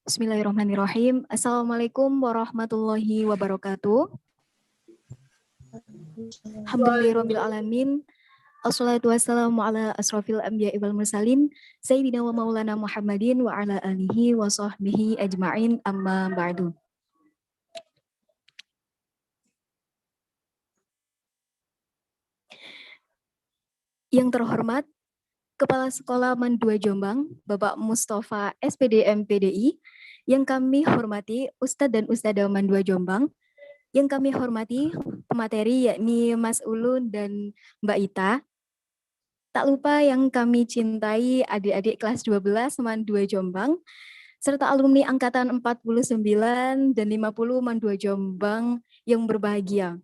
Bismillahirrahmanirrahim. Assalamualaikum warahmatullahi wabarakatuh. Alhamdulillahirabbil alamin. Assalatu wassalamu ala asrofil anbiya'i wal mursalin sayyidina wa maulana Muhammadin wa ala alihi wa sahbihi ajma'in, amma ba'du. Yang terhormat Kepala Sekolah MAN 2 Jombang, Bapak Mustafa SPD MPDI, yang kami hormati Ustadz dan Ustadzah MAN 2 Jombang, yang kami hormati pemateri yakni Mas Ulun dan Mbak Ita. Tak lupa yang kami cintai adik-adik kelas 12 MAN 2 Jombang, serta alumni angkatan 49 dan 50 MAN 2 Jombang yang berbahagia.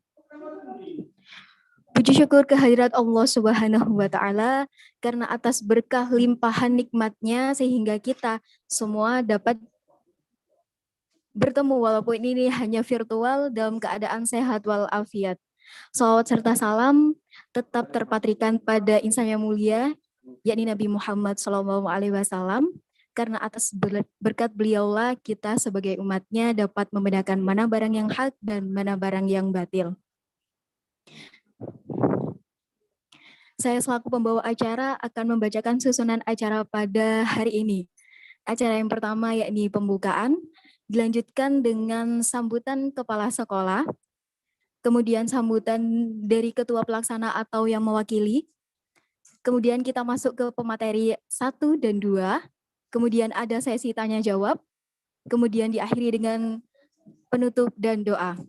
Puji syukur kehadirat Allah Subhanahu wa Ta'ala karena atas berkah limpahan nikmatnya sehingga kita semua dapat bertemu walaupun ini hanya virtual dalam keadaan sehat walafiat. Salawat serta salam tetap terpatrikan pada insan yang mulia, yakni Nabi Muhammad SAW, karena atas berkat beliaulah kita sebagai umatnya dapat membedakan mana barang yang hak dan mana barang yang batil. Saya selaku pembawa acara akan membacakan susunan acara pada hari ini. Acara yang pertama yakni pembukaan, dilanjutkan dengan sambutan kepala sekolah, kemudian sambutan dari ketua pelaksana atau yang mewakili, kemudian kita masuk ke pemateri 1 dan 2, kemudian ada sesi tanya jawab, kemudian diakhiri dengan penutup dan doa.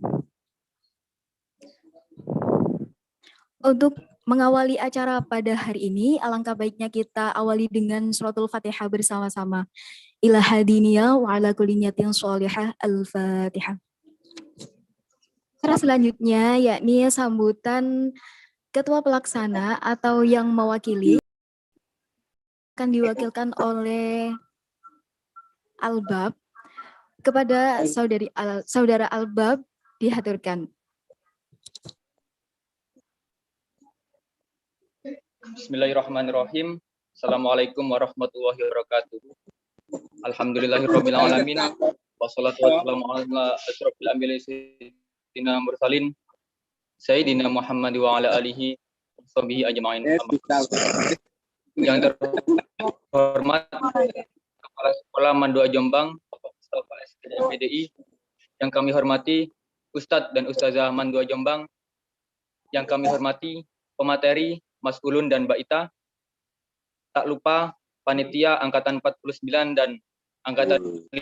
Untuk mengawali acara pada hari ini, alangkah baiknya kita awali dengan suratul Fatihah bersama-sama. Ila hadiniya wa ala kulli niyatin sholihah, al-Fatihah. Acara selanjutnya yakni sambutan ketua pelaksana atau yang mewakili akan diwakilkan oleh Albab. Kepada saudara Albab dihaturkan. Bismillahirrahmanirrahim. Assalamualaikum warahmatullahi wabarakatuh. Alhamdulillahirabbil alamin. Wassalatu wassalamu ala asrofil anbiya'i sayyidina mursalin sayyidina Muhammad wa ala alihi washabihi ajma'in. Yang terhormat Kepala Sekolah MAN 2 Jombang, Bapak Mustafa SPD MPDI, yang kami hormati Ustadz dan Ustazah MAN 2 Jombang, yang kami hormati pemateri Mas Ulun dan Mbak Ita, tak lupa panitia angkatan 49 dan angkatan 50.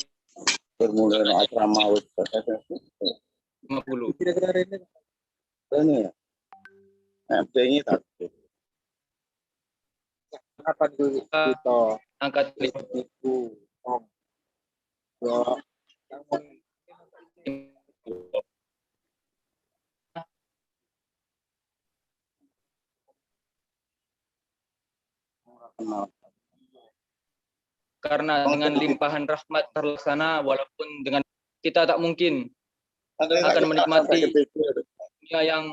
Angkat karena dengan limpahan rahmat terlaksana, walaupun dengan kita tak mungkin akan menikmati dunia yang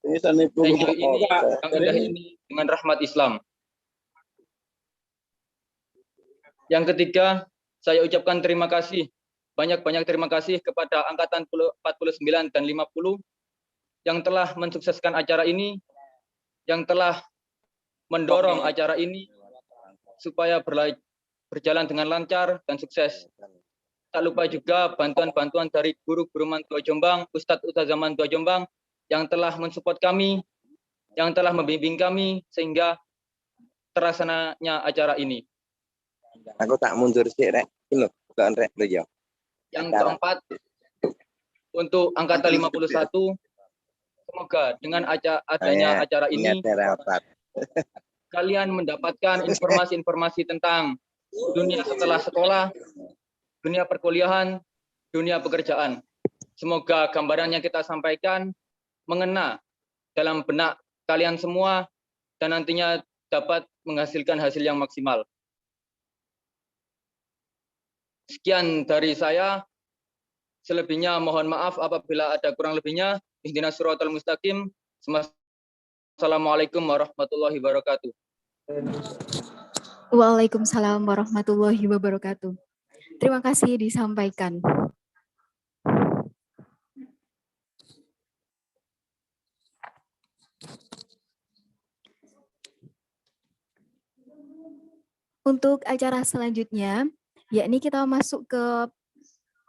enjoy ini, yang indah ini dengan rahmat Islam. Yang ketiga, saya ucapkan terima kasih, banyak-banyak terima kasih kepada angkatan 49 dan 50 yang telah mensukseskan acara ini, yang telah mendorong acara ini supaya berjalan dengan lancar dan sukses. Tak lupa juga bantuan-bantuan dari guru-guru MAN 2 Jombang, Ustadz MAN 2 Jombang yang telah mensupport kami, yang telah membimbing kami sehingga terlaksananya acara ini. Aku tak mundur sih, Rek. Ini bukan Rek beliau. Yang keempat, untuk angkatan 51, semoga dengan adanya acara ini kalian mendapatkan informasi-informasi tentang dunia setelah sekolah, dunia perkuliahan, dunia pekerjaan. Semoga gambaran yang kita sampaikan mengena dalam benak kalian semua dan nantinya dapat menghasilkan hasil yang maksimal. Sekian dari saya. Selebihnya mohon maaf apabila ada kurang lebihnya. Ihdinas siratal mustaqim. Assalamualaikum warahmatullahi wabarakatuh. Waalaikumsalam warahmatullahi wabarakatuh. Terima kasih disampaikan. Untuk acara selanjutnya, yakni kita masuk ke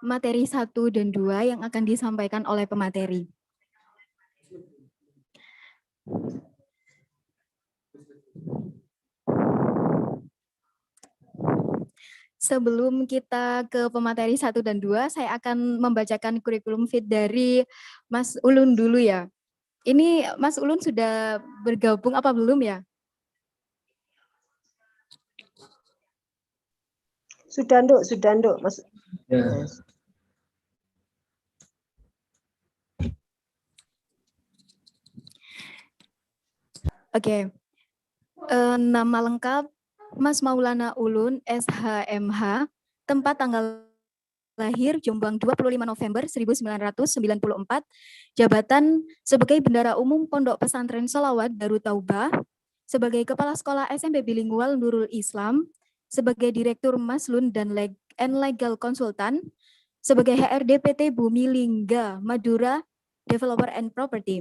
materi 1 dan 2 yang akan disampaikan oleh pemateri. Sebelum kita ke pemateri 1 dan 2, saya akan membacakan kurikulum fit dari Mas Ulun dulu ya. Ini Mas Ulun sudah bergabung apa belum ya? Sudah, Nduk, Mas. Ya. Oke. Nama lengkap Mas Maulana Ulun, SHMH, tempat tanggal lahir Jombang 25 November 1994, jabatan sebagai Bendara Umum Pondok Pesantren Sholawat Darut Taubah, sebagai Kepala Sekolah SMP Bilingual Nurul Islam, sebagai Direktur Maslun dan Legal Konsultan, sebagai HRD PT Bumi Lingga Madura Developer and Property.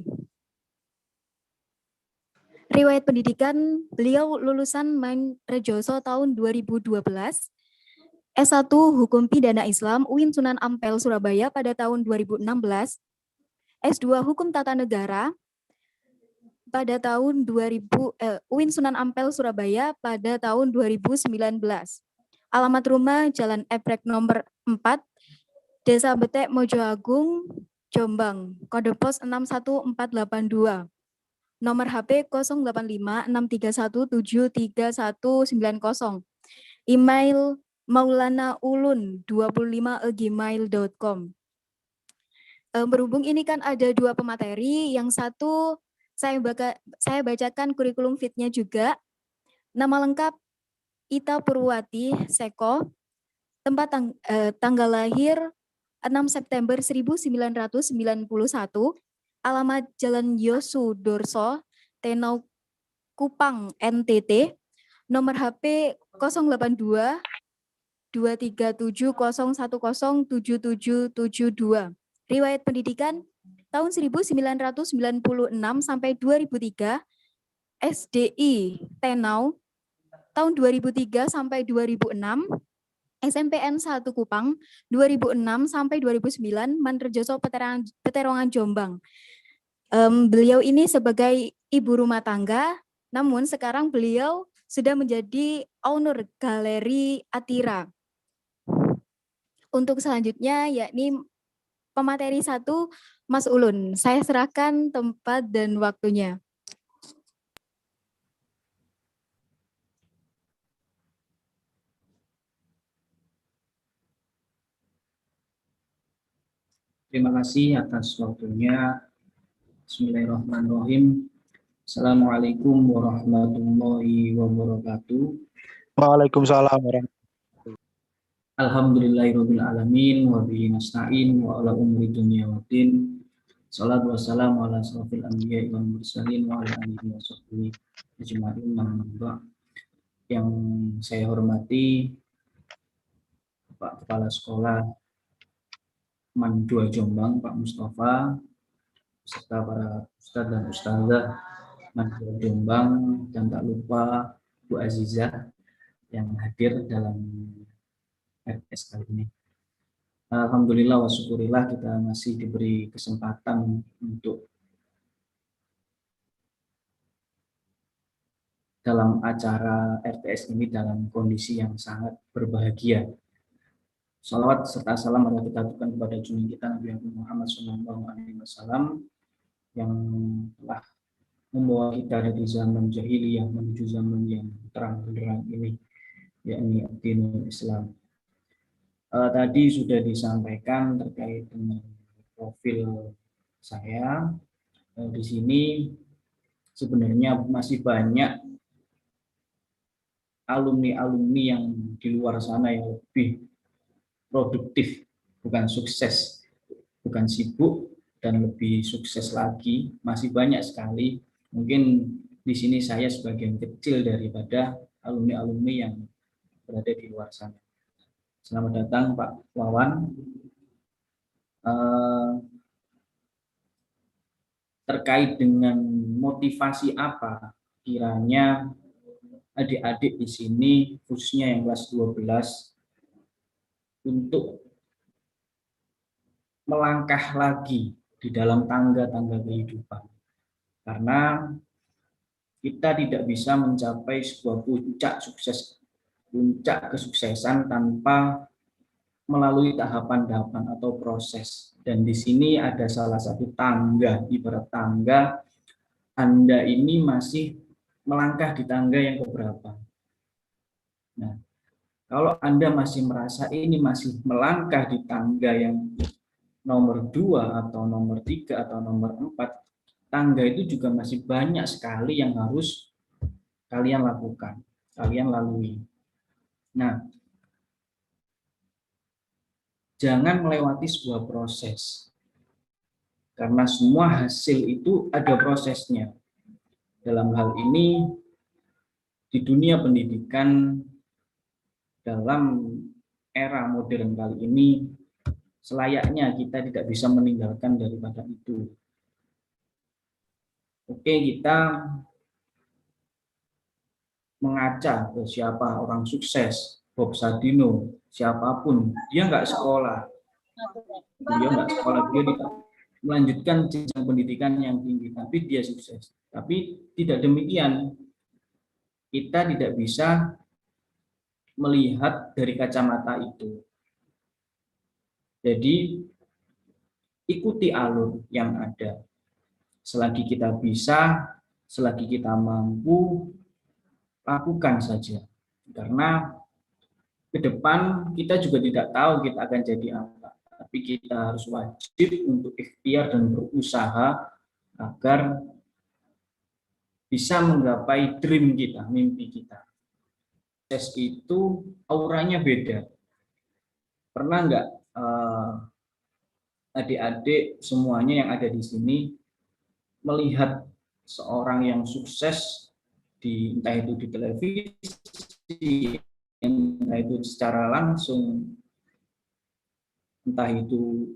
Riwayat pendidikan, beliau lulusan Main Rejoso tahun 2012, S1 Hukum Pidana Islam UIN Sunan Ampel Surabaya pada tahun 2016, S2 Hukum Tata Negara pada tahun 2000 UIN Sunan Ampel Surabaya pada tahun 2019. Alamat rumah Jalan Eprek nomor 4, Desa Betek Mojo Agung, Jombang, kode pos 61482. Nomor HP 085631739190. Email maulanaulun25@gmail.com. Berhubung ini kan ada 2 pemateri, yang satu saya bacakan kurikulum fitnya juga. Nama lengkap Ita Purwati Seko, tempat tanggal lahir 6 September 1991, alamat Jalan Yosu Dorso, Tenau Kupang, NTT, nomor HP 082 23701077772. Riwayat pendidikan tahun 1996 sampai 2003, SDI Tenau tahun 2003 sampai 2006, SMPN 1 Kupang 2006 sampai 2009, Manrejoso Peterongan Jombang. Beliau ini sebagai ibu rumah tangga, namun sekarang beliau sudah menjadi owner Galeri Atira. Untuk selanjutnya yakni pemateri 1, Mas Ulun. Saya serahkan tempat dan waktunya. Terima kasih atas waktunya. Bismillahirrahmanirrahim. Assalamualaikum warahmatullahi wabarakatuh. Waalaikumsalam warahmatullahi. Alhamdulillahirabbil alamin wa bihi nasta'in wa ala umuri dunya waddin. Shalatu wassalamu ala asrofil anbiya'i wal mursalin wa ala alihi wa sahbihi ajma'in. Yang saya hormati Pak Kepala Sekolah Man 2 Jombang, Pak Mustafa, serta para ustadz dan ustazah Man 2 Jombang, dan tak lupa Bu Azizah yang hadir dalam RTS kali ini. Alhamdulillah wa syukurillah kita masih diberi kesempatan untuk dalam acara RTS ini dalam kondisi yang sangat berbahagia. Salawat serta salam adalah kita aturkan kepada junjungan kita Nabi Muhammad SAW yang telah membawa kita dari zaman jahiliyah menuju zaman yang terang benderang ini, yakni dinul Islam. Tadi sudah disampaikan terkait dengan profil saya. Di sini sebenarnya masih banyak alumni-alumni yang di luar sana yang lebih produktif, bukan sukses, bukan sibuk, dan lebih sukses lagi. Masih banyak sekali. Mungkin di sini saya sebagian kecil daripada alumni-alumni yang berada di luar sana. Selamat datang Pak Wawan. Terkait dengan motivasi apa kiranya adik-adik di sini, khususnya yang kelas 12, untuk melangkah lagi di dalam tangga-tangga kehidupan. Karena kita tidak bisa mencapai sebuah puncak kesuksesan tanpa melalui tahapan-tahapan atau proses. Dan di sini ada salah satu tangga, ibarat tangga, Anda ini masih melangkah di tangga yang keberapa. Nah, kalau Anda masih merasa ini masih melangkah di tangga yang nomor 2 atau nomor 3 atau nomor 4, tangga itu juga masih banyak sekali yang harus kalian lakukan, kalian lalui. Nah, jangan melewati sebuah proses. Karena semua hasil itu ada prosesnya. Dalam hal ini, di dunia pendidikan, dalam era modern kali ini, selayaknya kita tidak bisa meninggalkan daripada itu. Oke, kita mengaca ke siapa orang sukses, Bob Sadino, siapapun, dia nggak sekolah. Dia nggak sekolah, dia tidak melanjutkan jenjang pendidikan yang tinggi, tapi dia sukses. Tapi tidak demikian, kita tidak bisa melihat dari kacamata itu. Jadi, ikuti alur yang ada. Selagi kita bisa, selagi kita mampu, lakukan saja. Karena ke depan kita juga tidak tahu kita akan jadi apa. Tapi kita harus wajib untuk ikhtiar dan berusaha agar bisa menggapai dream kita, mimpi kita. Sukses itu auranya beda. Pernah nggak adik-adik semuanya yang ada di sini melihat seorang yang sukses entah itu di televisi, entah itu secara langsung, entah itu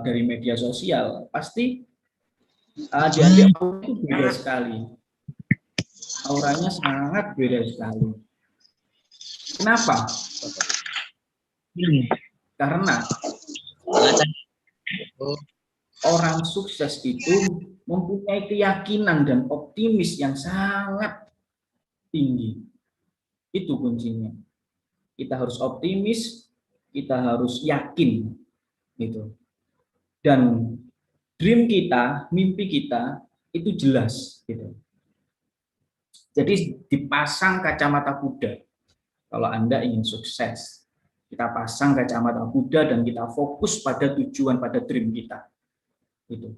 dari media sosial, pasti adik-adik itu beda sekali. Auranya sangat beda sekali. Kenapa? Karena orang sukses itu mempunyai keyakinan dan optimis yang sangat tinggi. Itu kuncinya. Kita harus optimis, kita harus yakin, gitu. Dan dream kita, mimpi kita itu jelas, gitu. Jadi dipasang kacamata kuda. Kalau Anda ingin sukses, kita pasang kacamata kuda dan kita fokus pada tujuan, pada dream kita. Gitu.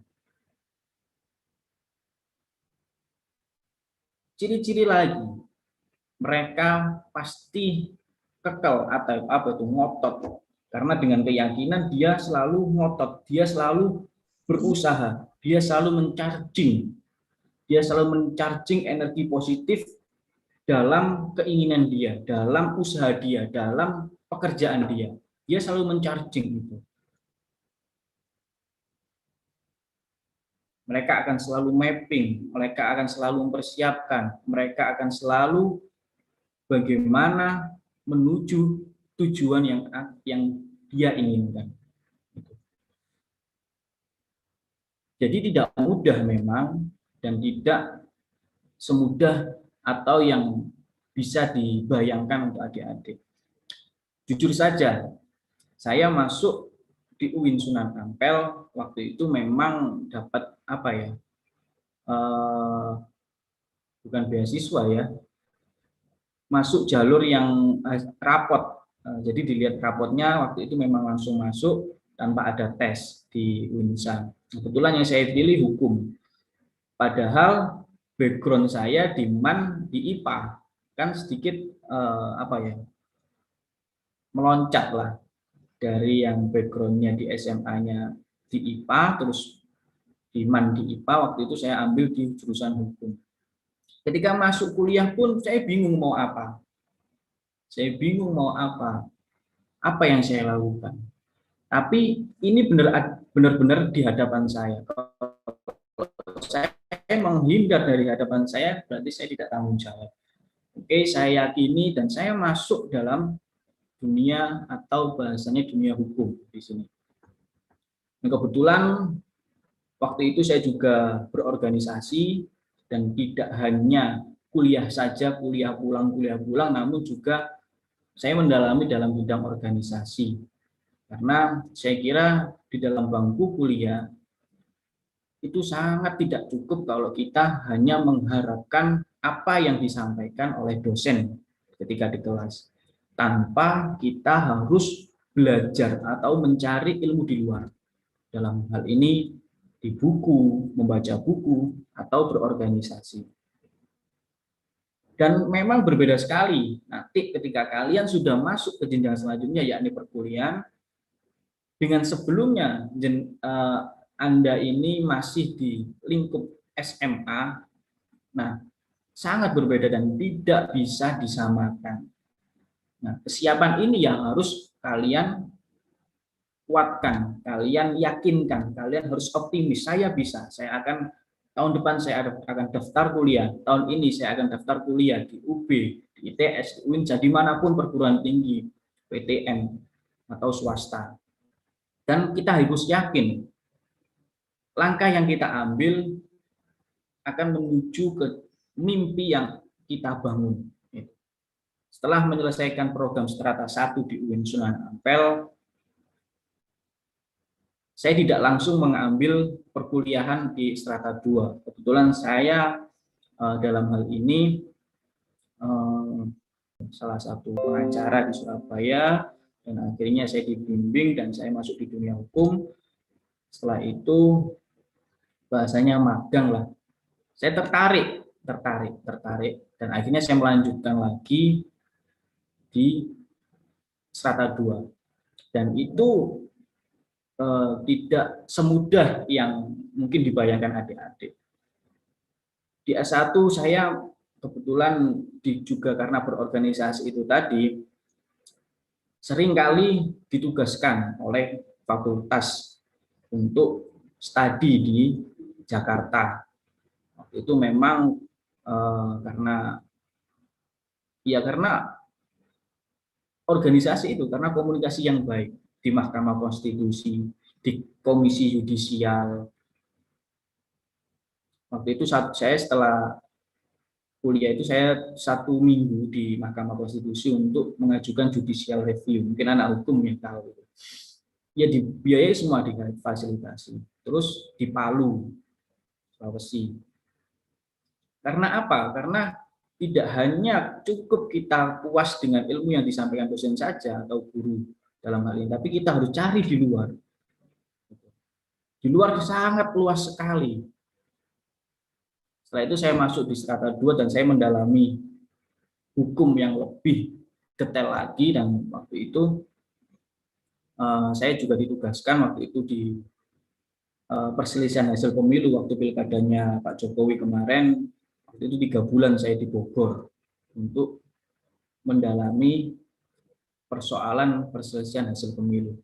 Ciri-ciri lagi, mereka pasti kekal atau apa itu ngotot, karena dengan keyakinan dia selalu ngotot, dia selalu berusaha, dia selalu mencharging energi positif dalam keinginan dia, dalam usaha dia, dalam pekerjaan dia selalu mencharging itu. Mereka akan selalu mapping, mereka akan selalu mempersiapkan, mereka akan selalu bagaimana menuju tujuan yang dia inginkan. Jadi tidak mudah memang, dan tidak semudah atau yang bisa dibayangkan untuk adik-adik. Jujur saja, saya masuk di UIN Sunan Ampel waktu itu memang dapat apa ya? Bukan beasiswa ya. Masuk jalur yang rapot. Jadi dilihat rapotnya waktu itu memang langsung masuk tanpa ada tes di UINSA. Kebetulan yang saya pilih hukum. Padahal background saya di MAN di IPA kan sedikit meloncat lah dari yang backgroundnya di SMA-nya di IPA terus di MAN di IPA. Waktu itu saya ambil di jurusan hukum. Ketika masuk kuliah pun saya bingung mau apa. apa yang saya lakukan. Tapi ini benar-benar di hadapan saya. Kalau saya menghindar dari hadapan saya, berarti saya tidak tanggung jawab. Oke, saya yakini dan saya masuk dalam dunia atau bahasanya dunia hukum di sini. Dan kebetulan waktu itu saya juga berorganisasi dan tidak hanya kuliah saja, kuliah pulang, namun juga saya mendalami dalam bidang organisasi. Karena saya kira di dalam bangku kuliah itu sangat tidak cukup kalau kita hanya mengharapkan apa yang disampaikan oleh dosen ketika di kelas, tanpa kita harus belajar atau mencari ilmu di luar. Dalam hal ini di buku, membaca buku, atau berorganisasi. Dan memang berbeda sekali nanti ketika kalian sudah masuk ke jenjang selanjutnya, yakni perkuliahan, dengan sebelumnya Anda ini masih di lingkup SMA, nah sangat berbeda dan tidak bisa disamakan. Nah, kesiapan ini yang harus kalian kuatkan, kalian yakinkan, kalian harus optimis. Saya bisa, saya akan tahun depan saya akan daftar kuliah, tahun ini saya akan daftar kuliah di UB, di ITS, di UIN, dimanapun perguruan tinggi, PTN atau swasta. Dan kita harus yakin langkah yang kita ambil akan menuju ke mimpi yang kita bangun. Setelah menyelesaikan program Strata 1 di UIN Sunan Ampel, saya tidak langsung mengambil perkuliahan di Strata 2. Kebetulan saya dalam hal ini salah satu pengacara di Surabaya, dan akhirnya saya dibimbing dan saya masuk di dunia hukum. Setelah itu bahasanya magang lah. Saya tertarik dan akhirnya saya melanjutkan lagi di Strata 2. Dan itu tidak semudah yang mungkin dibayangkan adik-adik. Di S1 saya kebetulan juga karena berorganisasi itu tadi, seringkali ditugaskan oleh fakultas untuk studi di Jakarta. Waktu itu memang karena organisasi itu, karena komunikasi yang baik di Mahkamah Konstitusi, di Komisi Yudisial. Waktu itu saya setelah kuliah itu saya 1 minggu di Mahkamah Konstitusi untuk mengajukan judicial review. Mungkin anak hukum yang tahu. Ya dibiayai semua, difasilitasi. Terus di Palu, Sulawesi. Karena apa? Karena tidak hanya cukup kita puas dengan ilmu yang disampaikan dosen saja atau guru dalam hal ini, tapi kita harus cari di luar. Di luar sangat luas sekali. Setelah itu saya masuk di Strata 2 dan saya mendalami hukum yang lebih detail lagi, dan waktu itu saya juga ditugaskan waktu itu di perselisihan hasil pemilu waktu pilkadanya Pak Jokowi kemarin. Waktu itu 3 bulan saya di Bogor untuk mendalami persoalan perselisihan hasil pemilu.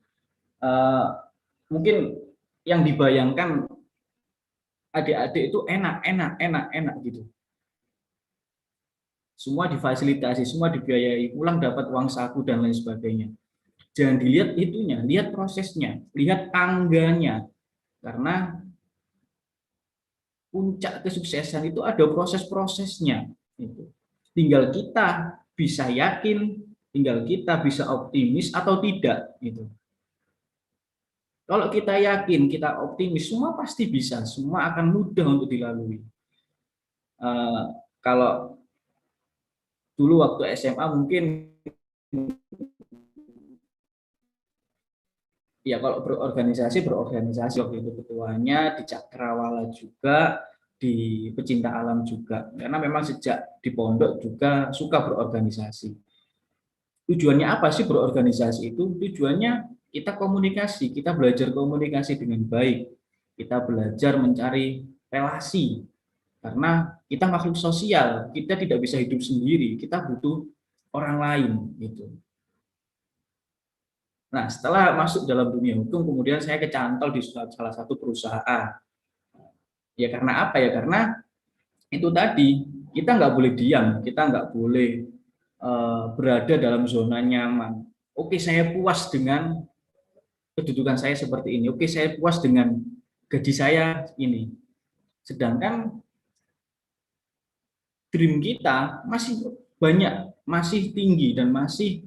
Mungkin yang dibayangkan adik-adik itu enak gitu. Semua difasilitasi, semua dibiayai, pulang dapat uang saku dan lain sebagainya. Jangan dilihat itunya, lihat prosesnya, lihat tangganya. Karena puncak kesuksesan itu ada proses-prosesnya. Tinggal kita bisa yakin, tinggal kita bisa optimis atau tidak. Kalau kita yakin, kita optimis, semua pasti bisa, semua akan mudah untuk dilalui. Kalau dulu waktu SMA mungkin, ya kalau berorganisasi waktu itu ketuanya di Cakrawala juga, di Pecinta Alam juga, karena memang sejak di pondok juga suka berorganisasi. Tujuannya apa sih berorganisasi itu? Tujuannya kita komunikasi, kita belajar komunikasi dengan baik, kita belajar mencari relasi, karena kita makhluk sosial, kita tidak bisa hidup sendiri, kita butuh orang lain gitu. Nah, setelah masuk dalam dunia hukum, kemudian saya kecantol di salah satu perusahaan. Ya karena apa ya? Karena itu tadi, kita nggak boleh diam, kita nggak boleh berada dalam zona nyaman. Oke, saya puas dengan kedudukan saya seperti ini. Oke, saya puas dengan gaji saya ini. Sedangkan dream kita masih banyak, masih tinggi dan masih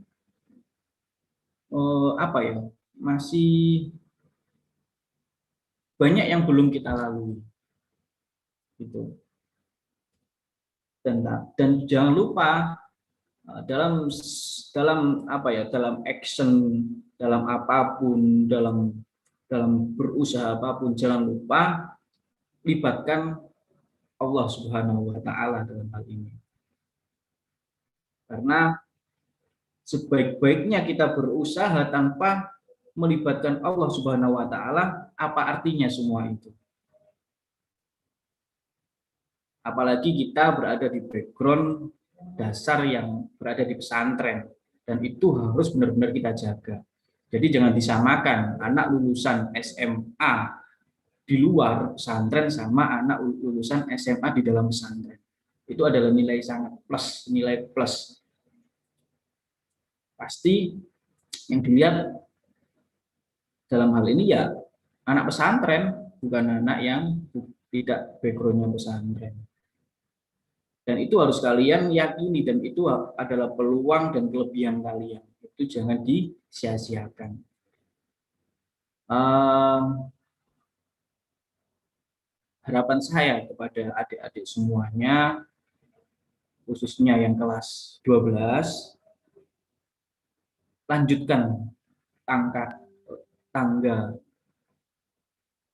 apa ya? Masih banyak yang belum kita lalui. Gitu. Dan jangan lupa dalam apa ya, dalam action, dalam apapun, dalam berusaha apapun, jangan lupa libatkan Allah Subhanahu wa taala dalam hal ini. Karena sebaik-baiknya kita berusaha tanpa melibatkan Allah Subhanahu wa taala, apa artinya semua itu? Apalagi kita berada di background dasar yang berada di pesantren, dan itu harus benar-benar kita jaga. Jadi jangan disamakan anak lulusan SMA di luar pesantren sama anak lulusan SMA di dalam pesantren. Itu adalah nilai sangat plus, nilai plus. Pasti yang dilihat dalam hal ini ya anak pesantren, bukan anak yang tidak backgroundnya pesantren. Dan itu harus kalian yakini, dan itu adalah peluang dan kelebihan kalian. Itu jangan disia-siakan. Harapan saya kepada adik-adik semuanya, khususnya yang kelas 12, lanjutkan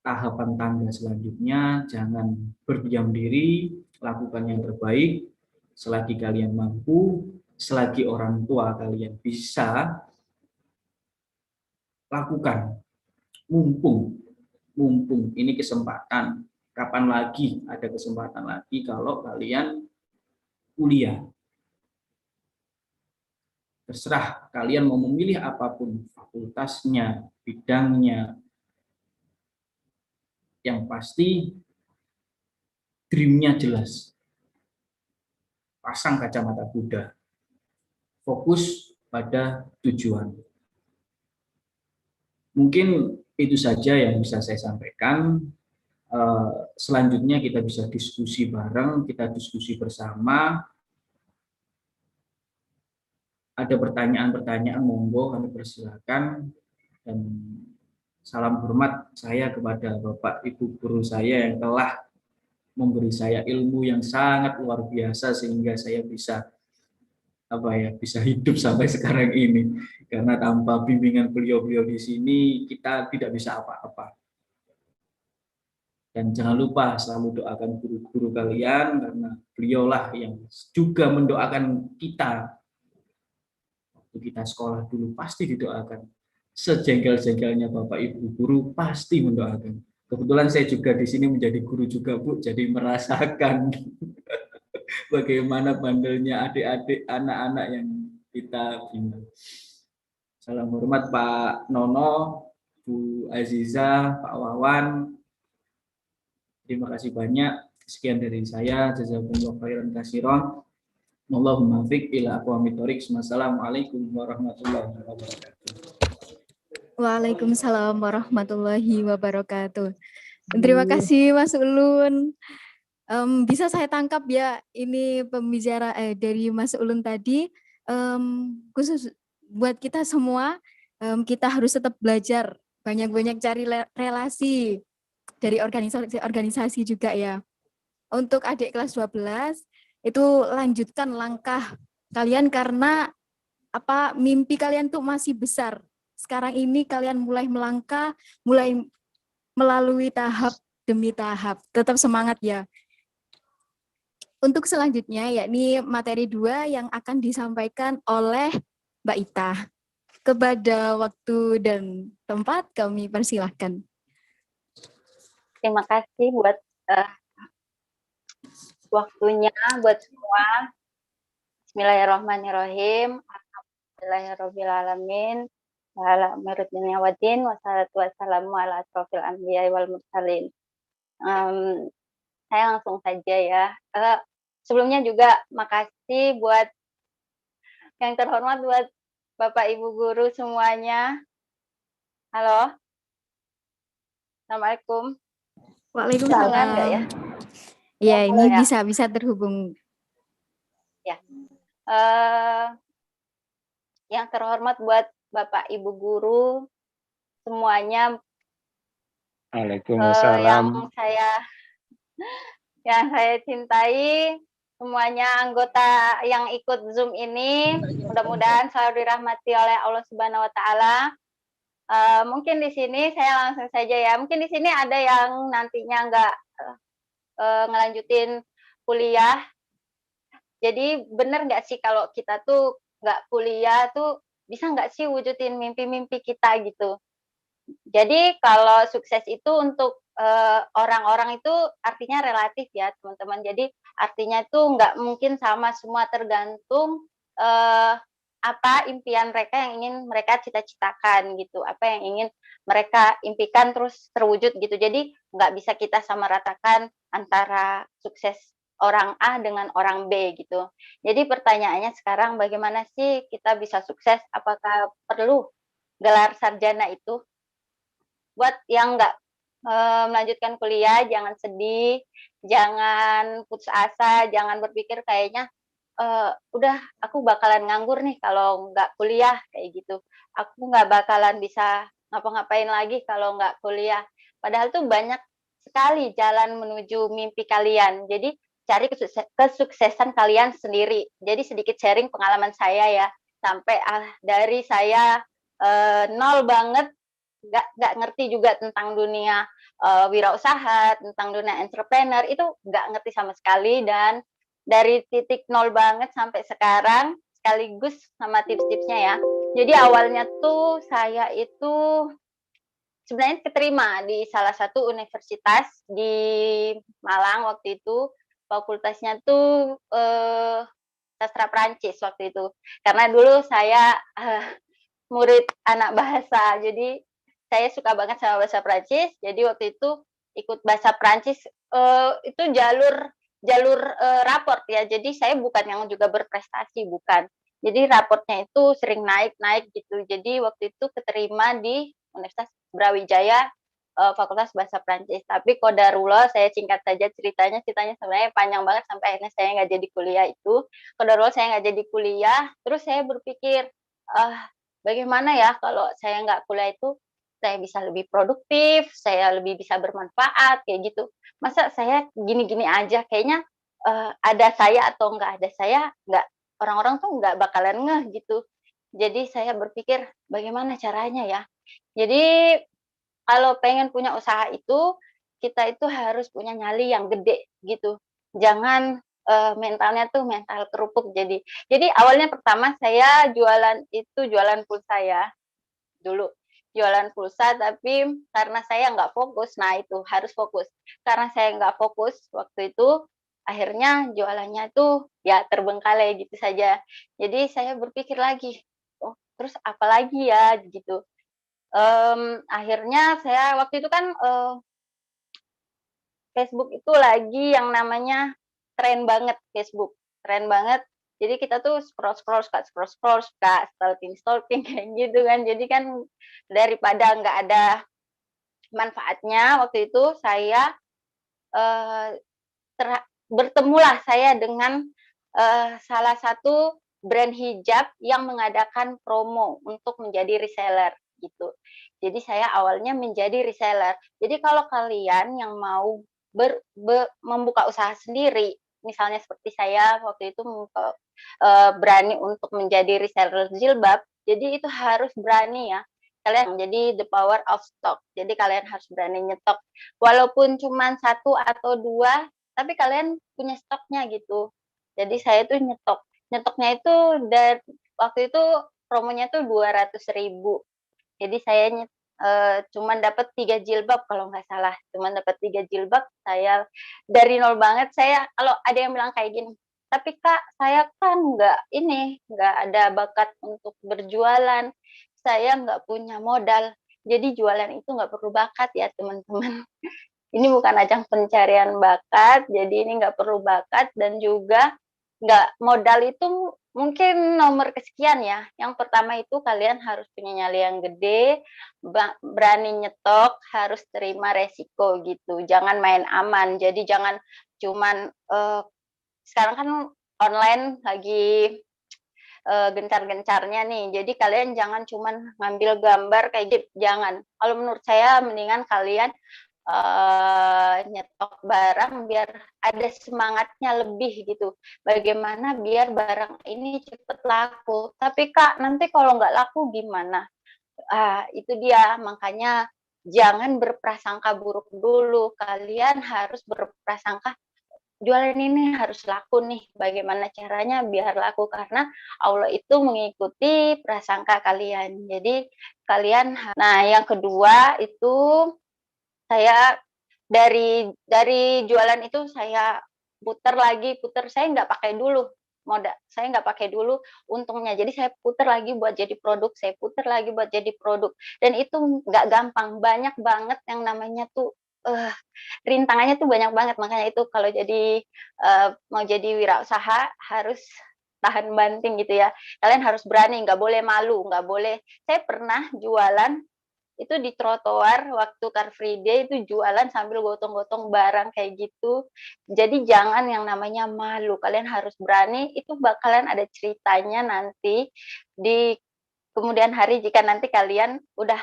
tahapan tangga selanjutnya. Jangan berdiam diri, lakukan yang terbaik selagi kalian mampu, selagi orang tua kalian bisa, lakukan. Mumpung ini kesempatan. Kapan lagi ada kesempatan lagi kalau kalian kuliah? Terserah kalian mau memilih apapun fakultasnya, bidangnya. Yang pasti dream-nya jelas. Pasang kacamata kuda. Fokus pada tujuan. Mungkin itu saja yang bisa saya sampaikan. Selanjutnya kita bisa diskusi bareng, kita diskusi bersama. Ada pertanyaan-pertanyaan, monggo kami persilakan. Dan salam hormat saya kepada Bapak Ibu guru saya yang telah memberi saya ilmu yang sangat luar biasa sehingga saya bisa bisa hidup sampai sekarang ini. Karena tanpa bimbingan beliau-beliau di sini kita tidak bisa apa-apa. Dan jangan lupa selalu doakan guru-guru kalian, karena beliaulah yang juga mendoakan kita. Waktu kita sekolah dulu pasti didoakan. Sejengkel-jengkelnya Bapak Ibu guru pasti mendoakan. Kebetulan saya juga di sini menjadi guru juga, Bu, jadi merasakan bagaimana bandelnya adik-adik, anak-anak yang kita bina. Salam hormat Pak Nono, Bu Aziza, Pak Wawan. Terima kasih banyak. Sekian dari saya. Jazakumullah khairan katsiran. Allahumma fiq ila aqwamit thoriq. Wassalamualaikum warahmatullahi wabarakatuh. Waalaikumsalam warahmatullahi wabarakatuh. Terima kasih Mas Ulun. Bisa saya tangkap ya, ini pembicara dari Mas Ulun tadi, khusus buat kita semua, kita harus tetap belajar, banyak-banyak cari relasi dari organisasi juga ya. Untuk adik kelas 12, itu lanjutkan langkah kalian, karena mimpi kalian tuh masih besar. Sekarang ini kalian mulai melangkah, mulai melalui tahap demi tahap. Tetap semangat ya. Untuk selanjutnya yakni materi 2 yang akan disampaikan oleh Mbak Ita. Kepada waktu dan tempat kami persilahkan. Terima kasih buat waktunya buat semua. Bismillahirrahmanirrahim. Alhamdulillahirrahmanirrahim. wa ala umuri dunya waddin, wassalatu wassalamu ala asrofil anbiya'i wal mursalin. Saya langsung saja ya. Sebelumnya juga makasih buat yang terhormat buat Bapak Ibu guru semuanya. Halo. Assalamualaikum. Dengar nggak ya? Waalaikumsalam. Ya, ini Halo ya. bisa terhubung. Yang terhormat buat Bapak Ibu guru semuanya, Waalaikumsalam. yang saya cintai, semuanya anggota yang ikut Zoom ini, mudah-mudahan selalu dirahmati oleh Allah Subhanahu wa taala. Mungkin di sini saya langsung saja ya. Mungkin di sini ada yang nantinya nggak ngelanjutin kuliah. Jadi benar nggak sih kalau kita tuh nggak kuliah tuh bisa nggak sih wujudin mimpi-mimpi kita gitu. Jadi kalau sukses itu untuk orang-orang itu artinya relatif ya teman-teman. Jadi artinya itu nggak mungkin sama semua, tergantung apa impian mereka yang ingin mereka cita-citakan gitu, apa yang ingin mereka impikan terus terwujud gitu. Jadi nggak bisa kita samaratakan antara sukses orang A dengan orang B gitu. Jadi pertanyaannya sekarang bagaimana sih kita bisa sukses? Apakah perlu gelar sarjana itu? Buat yang nggak melanjutkan kuliah, jangan sedih, jangan putus asa, jangan berpikir kayaknya udah aku bakalan nganggur nih kalau nggak kuliah kayak gitu. Aku nggak bakalan bisa ngapa-ngapain lagi kalau nggak kuliah. Padahal tuh banyak sekali jalan menuju mimpi kalian. Jadi cari kesuksesan kalian sendiri. Jadi sedikit sharing pengalaman saya ya. Sampai dari saya nol banget, nggak ngerti juga tentang dunia wirausaha, tentang dunia entrepreneur, itu nggak ngerti sama sekali, dan dari titik nol banget sampai sekarang, sekaligus sama tips-tipsnya ya. Jadi awalnya tuh saya itu sebenarnya keterima di salah satu universitas di Malang waktu itu, fakultasnya tuh sastra Prancis waktu itu. Karena dulu saya murid anak bahasa, jadi saya suka banget sama bahasa Prancis. Jadi waktu itu ikut bahasa Prancis, itu jalur raport ya. Jadi saya bukan yang juga berprestasi, bukan. Jadi raportnya itu sering naik gitu. Jadi waktu itu keterima di Universitas Brawijaya, Fakultas Bahasa Prancis. Tapi qadarullah, saya singkat saja ceritanya sebenarnya panjang banget sampai akhirnya saya nggak jadi kuliah itu. Qadarullah saya nggak jadi kuliah, terus saya berpikir, bagaimana ya kalau saya nggak kuliah itu, saya bisa lebih produktif, saya lebih bisa bermanfaat, kayak gitu. Masa saya gini-gini aja, kayaknya ada saya atau nggak ada saya, nggak, orang-orang tuh nggak bakalan ngeh gitu. Jadi saya berpikir, bagaimana caranya ya? Jadi kalau pengen punya usaha itu, kita itu harus punya nyali yang gede gitu. Jangan mentalnya tuh mental kerupuk. Jadi awalnya pertama saya jualan pulsa ya dulu. Jualan pulsa, tapi karena saya nggak fokus, nah itu harus fokus. Karena saya nggak fokus waktu itu, akhirnya jualannya tuh ya terbengkalai gitu saja. Jadi saya berpikir lagi, oh terus apa lagi ya gitu. Akhirnya saya waktu itu kan Facebook itu lagi yang namanya tren banget, Facebook tren banget. Jadi kita tuh scroll suka stalking kayak gitu kan. Jadi kan daripada nggak ada manfaatnya, waktu itu saya bertemulah saya dengan salah satu brand hijab yang mengadakan promo untuk menjadi reseller gitu. Jadi saya awalnya menjadi reseller. Jadi kalau kalian yang mau membuka usaha sendiri, misalnya seperti saya waktu itu berani untuk menjadi reseller jilbab, jadi itu harus berani ya. Kalian jadi the power of stock. Jadi kalian harus berani nyetok. Walaupun cuma 1 atau 2, tapi kalian punya stoknya gitu. Jadi saya tuh nyetok. Nyetoknya itu waktu itu promonya tuh 200.000. Jadi saya cuman dapat 3 jilbab kalau nggak salah. Cuman dapat 3 jilbab, saya dari nol banget. Saya kalau ada yang bilang kayak gini, "Tapi Kak, saya kan nggak ada bakat untuk berjualan. saya nggak punya modal. Jadi jualan itu nggak perlu bakat ya teman-teman. Ini bukan ajang pencarian bakat, jadi ini nggak perlu bakat dan juga nggak modal itu mungkin nomor kesekian ya. Yang pertama itu kalian harus punya nyali yang gede, berani nyetok, harus terima resiko gitu. Jangan main aman. Jadi jangan cuman sekarang kan online lagi gencar-gencarnya nih. Jadi kalian jangan cuman ngambil gambar kayak gitu, jangan. Kalau menurut saya mendingan kalian nyetok barang biar ada semangatnya lebih gitu. Bagaimana biar barang ini cepet laku. Tapi Kak, nanti kalau nggak laku gimana? Itu dia, makanya jangan berprasangka buruk dulu. Kalian harus berprasangka jualan ini harus laku nih. Bagaimana caranya biar laku? Karena Allah itu mengikuti prasangka kalian. Jadi kalian, nah yang kedua itu saya dari jualan itu saya puter lagi, saya nggak pakai dulu modal, saya nggak pakai dulu untungnya. Jadi saya puter lagi buat jadi produk, saya puter lagi buat jadi produk. Dan itu nggak gampang, banyak banget yang namanya tuh rintangannya tuh banyak banget. Makanya itu kalau jadi mau jadi wirausaha harus tahan banting gitu ya. Kalian harus berani, nggak boleh malu, nggak boleh. Saya pernah jualan itu di trotoar waktu Car Free Day itu jualan sambil gotong-gotong barang kayak gitu. Jadi jangan yang namanya malu, kalian harus berani, itu bakalan ada ceritanya nanti di kemudian hari jika nanti kalian udah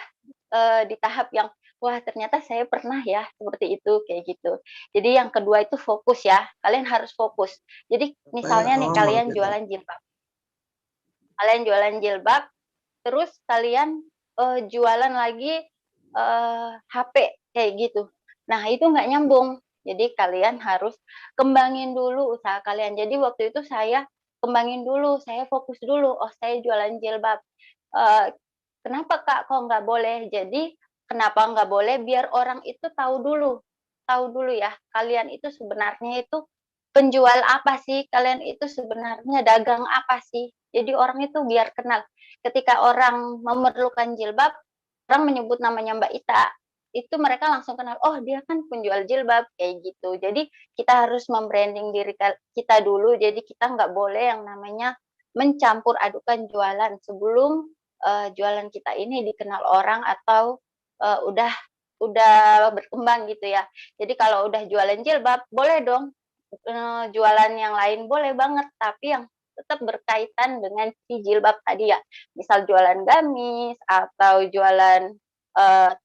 di tahap yang wah ternyata saya pernah ya seperti itu kayak gitu. Jadi yang kedua itu fokus ya, kalian harus fokus. Jadi misalnya nih kalian jualan jilbab. Kalian jualan jilbab, terus kalian jualan lagi HP kayak gitu. Nah, itu nggak nyambung. Jadi kalian harus kembangin dulu usaha kalian. Jadi waktu itu saya kembangin dulu, saya fokus dulu. Oh, saya jualan jilbab. Kenapa Kak kok nggak boleh? Jadi kenapa nggak boleh? Biar orang itu tahu dulu ya. Kalian itu sebenarnya itu penjual apa sih? Kalian itu sebenarnya dagang apa sih? Jadi orang itu biar kenal. Ketika orang memerlukan jilbab, orang menyebut namanya Mbak Ita, itu mereka langsung kenal, oh dia kan penjual jilbab, kayak gitu. Jadi kita harus membranding diri kita dulu, jadi kita nggak boleh yang namanya mencampur adukan jualan sebelum jualan kita ini dikenal orang atau udah berkembang gitu ya. Jadi kalau udah jualan jilbab, boleh dong jualan yang lain, boleh banget, tapi yang tetap berkaitan dengan si jilbab tadi ya. Misal jualan gamis atau jualan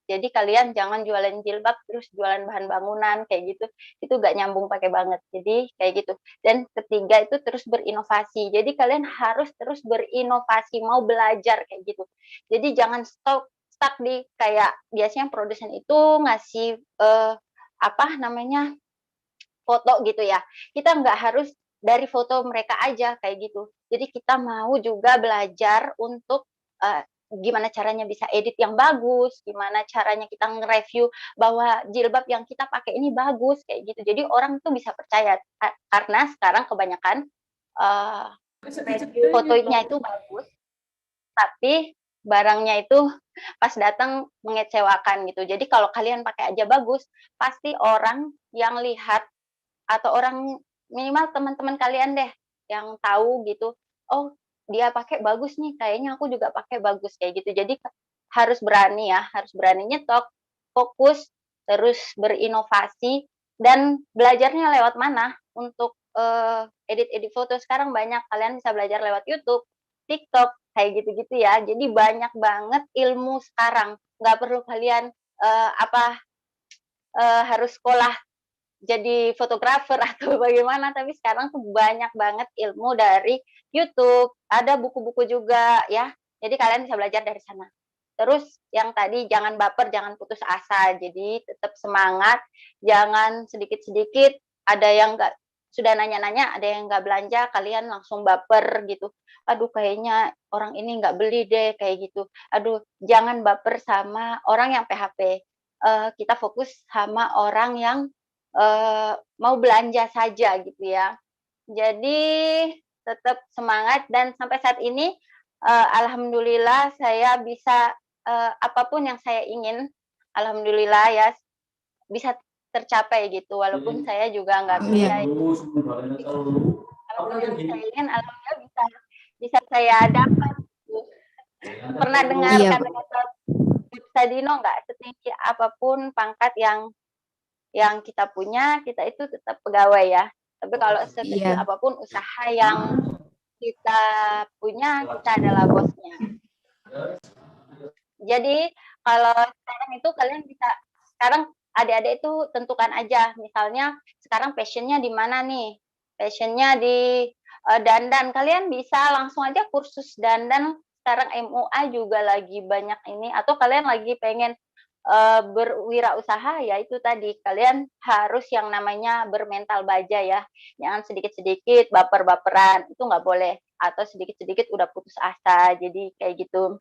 jadi kalian jangan jualan jilbab terus jualan bahan bangunan kayak gitu. Itu gak nyambung pakai banget. Jadi kayak gitu. Dan ketiga itu terus berinovasi. Jadi kalian harus terus berinovasi, mau belajar kayak gitu. Jadi jangan stuck di kayak biasanya produsen itu ngasih apa namanya foto gitu ya. Kita nggak harus dari foto mereka aja kayak gitu. Jadi kita mau juga belajar untuk gimana caranya bisa edit yang bagus, gimana caranya kita nge-review bahwa jilbab yang kita pakai ini bagus kayak gitu. Jadi orang tuh bisa percaya karena sekarang kebanyakan fotonya itu bagus, tapi barangnya itu pas datang mengecewakan gitu. Jadi kalau kalian pakai aja bagus, pasti orang yang lihat atau orang minimal teman-teman kalian deh yang tahu gitu, oh dia pakai bagus nih, kayaknya aku juga pakai bagus kayak gitu. Jadi harus berani ya, harus berani nyetok, fokus, terus berinovasi dan belajarnya lewat mana untuk edit-edit foto. Sekarang banyak, kalian bisa belajar lewat YouTube, TikTok, kayak gitu-gitu ya. Jadi banyak banget ilmu sekarang, nggak perlu kalian harus sekolah jadi fotografer atau bagaimana, tapi sekarang tuh banyak banget ilmu dari YouTube, ada buku-buku juga ya. Jadi kalian bisa belajar dari sana. Terus yang tadi jangan baper, jangan putus asa. Jadi tetap semangat, jangan sedikit-sedikit ada yang nggak sudah nanya-nanya, ada yang nggak belanja, kalian langsung baper gitu. Aduh kayaknya orang ini nggak beli deh kayak gitu. Aduh jangan baper sama orang yang PHP. Kita fokus sama orang yang mau belanja saja gitu ya. Jadi tetap semangat dan sampai saat ini alhamdulillah saya bisa apapun yang saya ingin, alhamdulillah ya bisa tercapai gitu. Walaupun saya juga nggak bisa apapun yang saya ingin, alhamdulillah bisa saya dapat. Gitu. Pernah dengar Iya, Pak. kata-kata Sadino nggak? Setinggi apapun pangkat yang kita punya, kita itu tetap pegawai ya. Tapi kalau sekecil Iya. apapun usaha yang kita punya, kita adalah bosnya. Jadi kalau sekarang itu kalian bisa, sekarang adik-adik itu tentukan aja, misalnya sekarang passionnya di mana nih? Passionnya di dandan, kalian bisa langsung aja kursus dandan. Sekarang MUA juga lagi banyak ini, atau kalian lagi pengen berwirausaha, ya itu tadi kalian harus yang namanya bermental baja ya, jangan sedikit-sedikit baper-baperan, itu nggak boleh, atau sedikit-sedikit udah putus asa, jadi kayak gitu.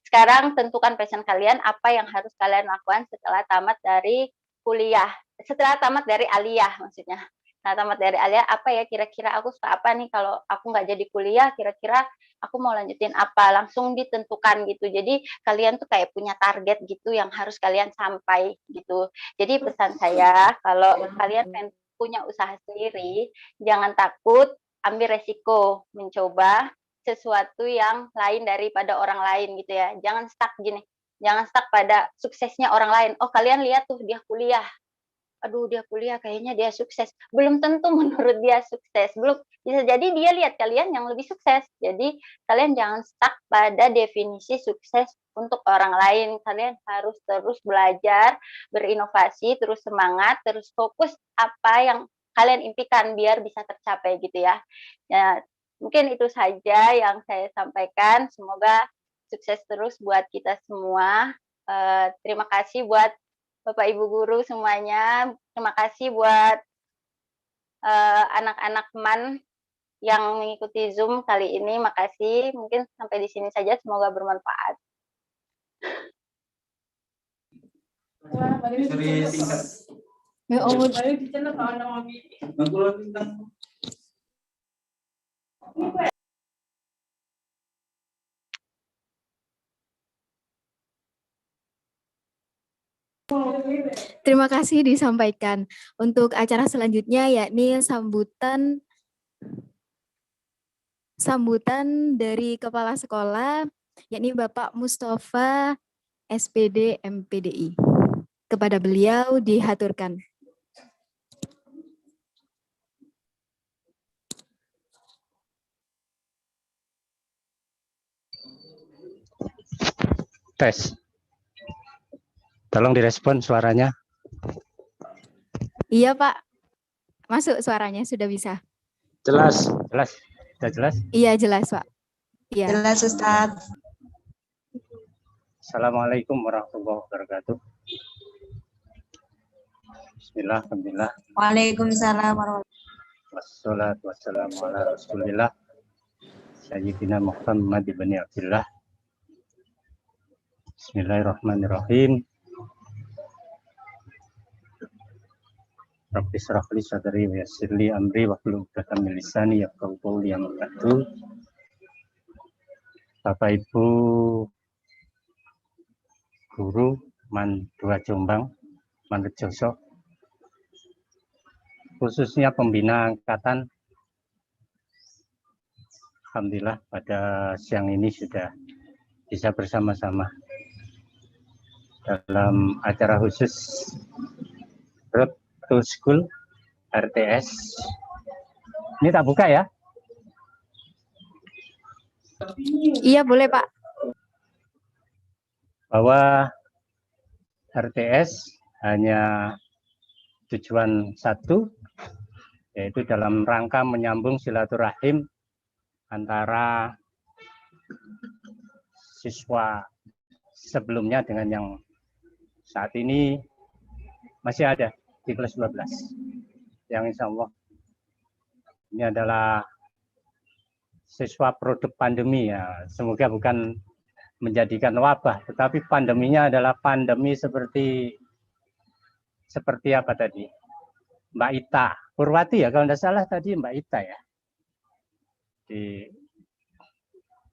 Sekarang tentukan passion kalian, apa yang harus kalian lakukan setelah tamat dari kuliah, setelah tamat dari aliyah maksudnya. Nah, tamat dari aliyah apa ya, kira-kira aku suka apa nih, kalau aku nggak jadi kuliah, kira-kira aku mau lanjutin apa, langsung ditentukan gitu. Jadi kalian tuh kayak punya target gitu yang harus kalian sampai gitu. Jadi pesan saya, kalau kalian pengen punya usaha sendiri, jangan takut, ambil resiko, mencoba sesuatu yang lain daripada orang lain gitu ya. Jangan stuck gini. Jangan stuck pada suksesnya orang lain. Oh, kalian lihat tuh dia kuliah. Aduh, dia kuliah kayaknya dia sukses. Belum tentu menurut dia sukses. Belum, bisa jadi dia lihat kalian yang lebih sukses. Jadi kalian jangan stuck pada definisi sukses untuk orang lain. Kalian harus terus belajar, berinovasi, terus semangat, terus fokus apa yang kalian impikan biar bisa tercapai gitu ya. Ya, mungkin itu saja yang saya sampaikan. Semoga sukses terus buat kita semua. Terima kasih buat Bapak Ibu guru semuanya. Terima kasih buat anak-anak MAN yang mengikuti Zoom kali ini. Makasih. Mungkin sampai di sini saja. Semoga bermanfaat. Terima kasih disampaikan. Untuk acara selanjutnya yakni sambutan dari Kepala Sekolah, yakni Bapak Mustafa SPD MPDI. Kepada beliau dihaturkan. Tes. Tolong direspon suaranya. Iya, Pak. Masuk suaranya, sudah bisa. Jelas. Jelas. Sudah jelas? Iya, jelas, Pak. Iya. Jelas, Ustaz. Assalamualaikum warahmatullahi wabarakatuh. Bismillah, alhamdulillah. Waalaikumsalam warahmatullahi Wassalatu wassalamu ala Rasulillah Sayyidina Muhammad ibn Abdillah. Bismillahirrahmanirrahim. Rabbi shrah li sadri wa yassir li amri wahlul 'uqdatam min lisani yafqahu qawli. Amma ba'du. Bapak Ibu guru MAN 2 Jombang, MAN Rejoso, khususnya pembina angkatan, alhamdulillah pada siang ini sudah bisa bersama-sama dalam acara khusus Road to School RTS. Ini tak buka ya? Iya, boleh, Pak. Bahwa RTS hanya tujuan satu, yaitu dalam rangka menyambung silaturahim antara siswa sebelumnya dengan yang saat ini masih ada di kelas 12, yang insya Allah ini adalah siswa produk pandemi ya. Semoga bukan menjadikan wabah, tetapi pandeminya adalah pandemi seperti apa tadi? Mbak Ita Purwati ya, kalau tidak salah tadi Mbak Ita ya.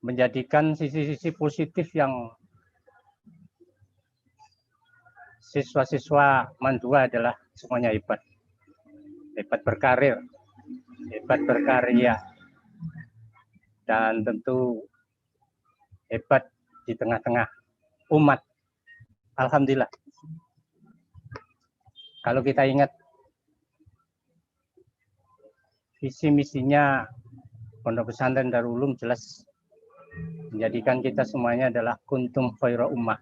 menjadikan sisi-sisi positif yang siswa-siswa MAN 2 adalah semuanya hebat. Hebat berkarir, hebat berkarya, dan tentu hebat di tengah-tengah umat. Alhamdulillah. Kalau kita ingat visi misinya Pondok Pesantren Darul Ulum jelas menjadikan kita semuanya adalah kuntum khaira ummah.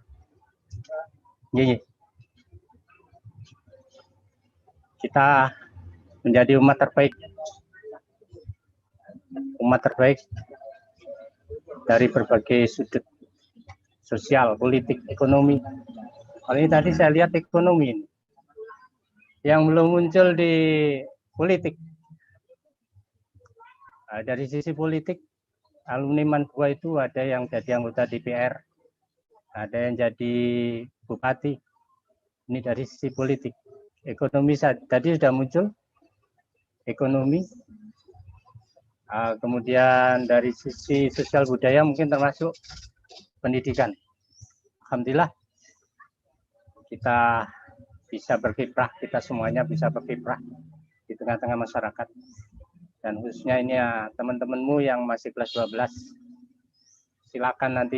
Kita menjadi umat terbaik dari berbagai sudut sosial, politik, ekonomi. Kalau ini tadi saya lihat ekonomi ini yang belum muncul di politik. Nah, dari sisi politik, alumni MAN 2 itu ada yang jadi anggota DPR, ada yang jadi bupati. Ini dari sisi politik. Ekonomi tadi sudah muncul, ekonomi. Kemudian dari sisi sosial budaya mungkin termasuk pendidikan. Alhamdulillah kita bisa berkiprah, kita semuanya bisa berkiprah di tengah-tengah masyarakat. Dan khususnya ini ya teman-temanmu yang masih kelas 12, silakan nanti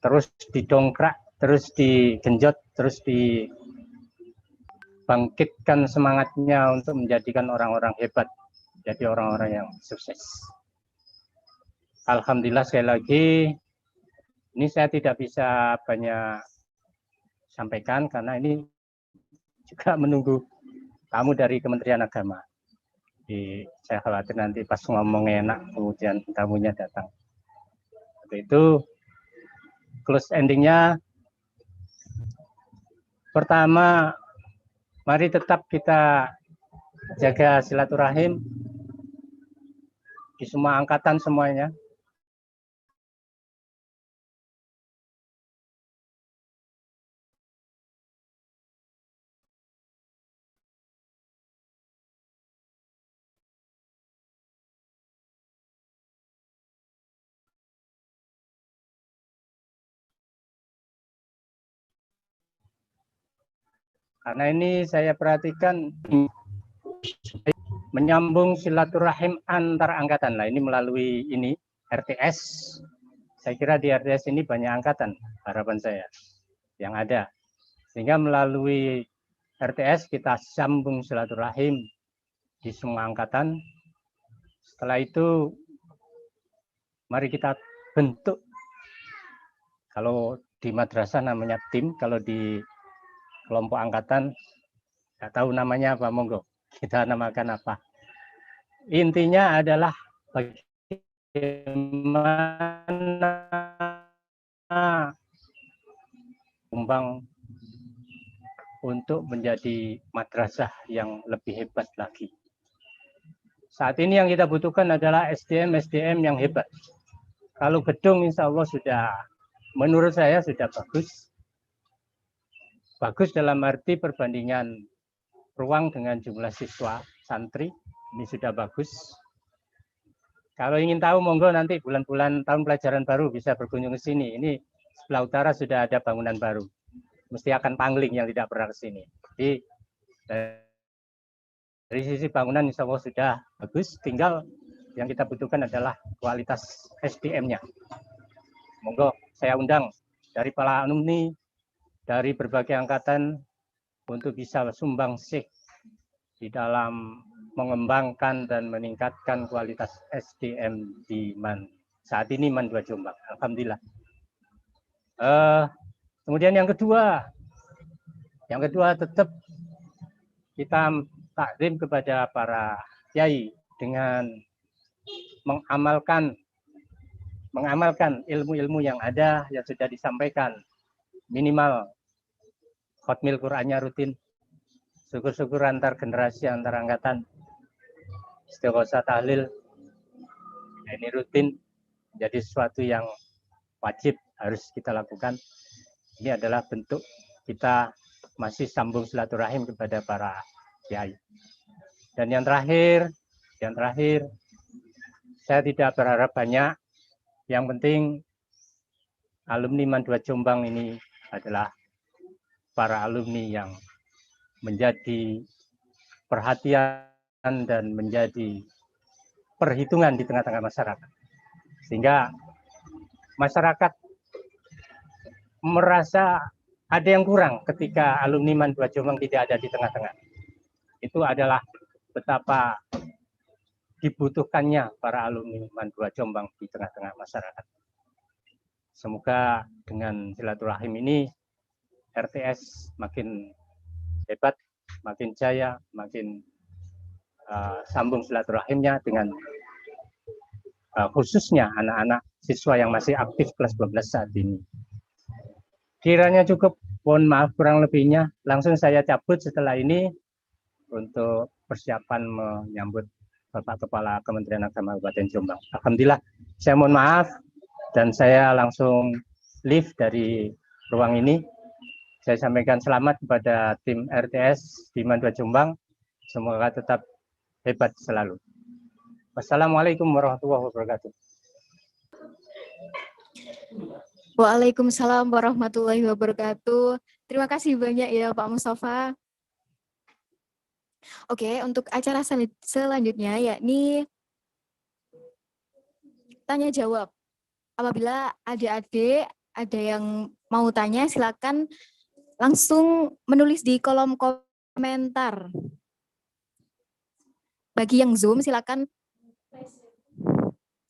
terus didongkrak, terus digenjot, terus dibangkitkan semangatnya untuk menjadikan orang-orang hebat, jadi orang-orang yang sukses. Alhamdulillah sekali lagi, ini saya tidak bisa banyak sampaikan karena ini juga menunggu tamu dari Kementerian Agama. Saya khawatir nanti pas ngomong enak kemudian tamunya datang. Itu close endingnya. Pertama, mari tetap kita jaga silaturahim di semua angkatan semuanya. Karena ini saya perhatikan menyambung silaturahim antar angkatan. Lah ini melalui ini RTS. Saya kira di RTS ini banyak angkatan, harapan saya yang ada. Sehingga melalui RTS kita sambung silaturahim di semua angkatan. Setelah itu mari kita bentuk, kalau di madrasah namanya tim, kalau di kelompok angkatan nggak tahu namanya apa, monggo kita namakan apa. Intinya adalah bagaimana kembang untuk menjadi madrasah yang lebih hebat lagi. Saat ini yang kita butuhkan adalah SDM yang hebat. Kalau gedung insya Allah sudah, menurut saya sudah bagus. Bagus dalam arti perbandingan ruang dengan jumlah siswa santri, ini sudah bagus. Kalau ingin tahu, monggo nanti bulan-bulan tahun pelajaran baru bisa berkunjung ke sini. Ini sebelah utara sudah ada bangunan baru. Mesti akan pangling yang tidak pernah ke sini. Jadi dari sisi bangunan insya Allah sudah bagus, tinggal yang kita butuhkan adalah kualitas SDM-nya. Monggo saya undang dari para alumni, dari berbagai angkatan untuk bisa sumbangsih di dalam mengembangkan dan meningkatkan kualitas SDM di MAN. Saat ini MAN 2 Jombang, alhamdulillah. Kemudian yang kedua tetap kita takdim kepada para kiai dengan mengamalkan ilmu-ilmu yang ada, yang sudah disampaikan. Minimal khotmil Qur'annya rutin, syukur-syukur antar generasi, antar angkatan, istighosah tahlil, ini rutin, jadi sesuatu yang wajib harus kita lakukan. Ini adalah bentuk kita masih sambung silaturahim kepada para kiai. Dan yang terakhir, saya tidak berharap banyak, Yang penting alumni MAN 2 Jombang ini adalah para alumni yang menjadi perhatian dan menjadi perhitungan di tengah-tengah masyarakat. Sehingga masyarakat merasa ada yang kurang ketika alumni MAN 2 Jombang tidak ada di tengah-tengah. Itu adalah betapa dibutuhkannya para alumni MAN 2 Jombang di tengah-tengah masyarakat. Semoga dengan silaturahim ini RTS makin hebat, makin jaya, makin sambung silaturahimnya dengan khususnya anak-anak siswa yang masih aktif kelas 12 saat ini. Kiranya cukup, mohon maaf kurang lebihnya. Langsung saya cabut setelah ini untuk persiapan menyambut Bapak Kepala Kementerian Agama Kabupaten Jombang. Alhamdulillah, saya mohon maaf dan saya langsung leave dari ruang ini. Saya sampaikan selamat kepada tim RTS di MAN 2 Jombang. Semoga tetap hebat selalu. Wassalamualaikum warahmatullahi wabarakatuh. Waalaikumsalam warahmatullahi wabarakatuh. Terima kasih banyak ya Pak Mustafa. Oke, untuk acara selanjutnya yakni tanya jawab. Apabila adik-adik ada yang mau tanya, silakan langsung menulis di kolom komentar. Bagi yang Zoom silakan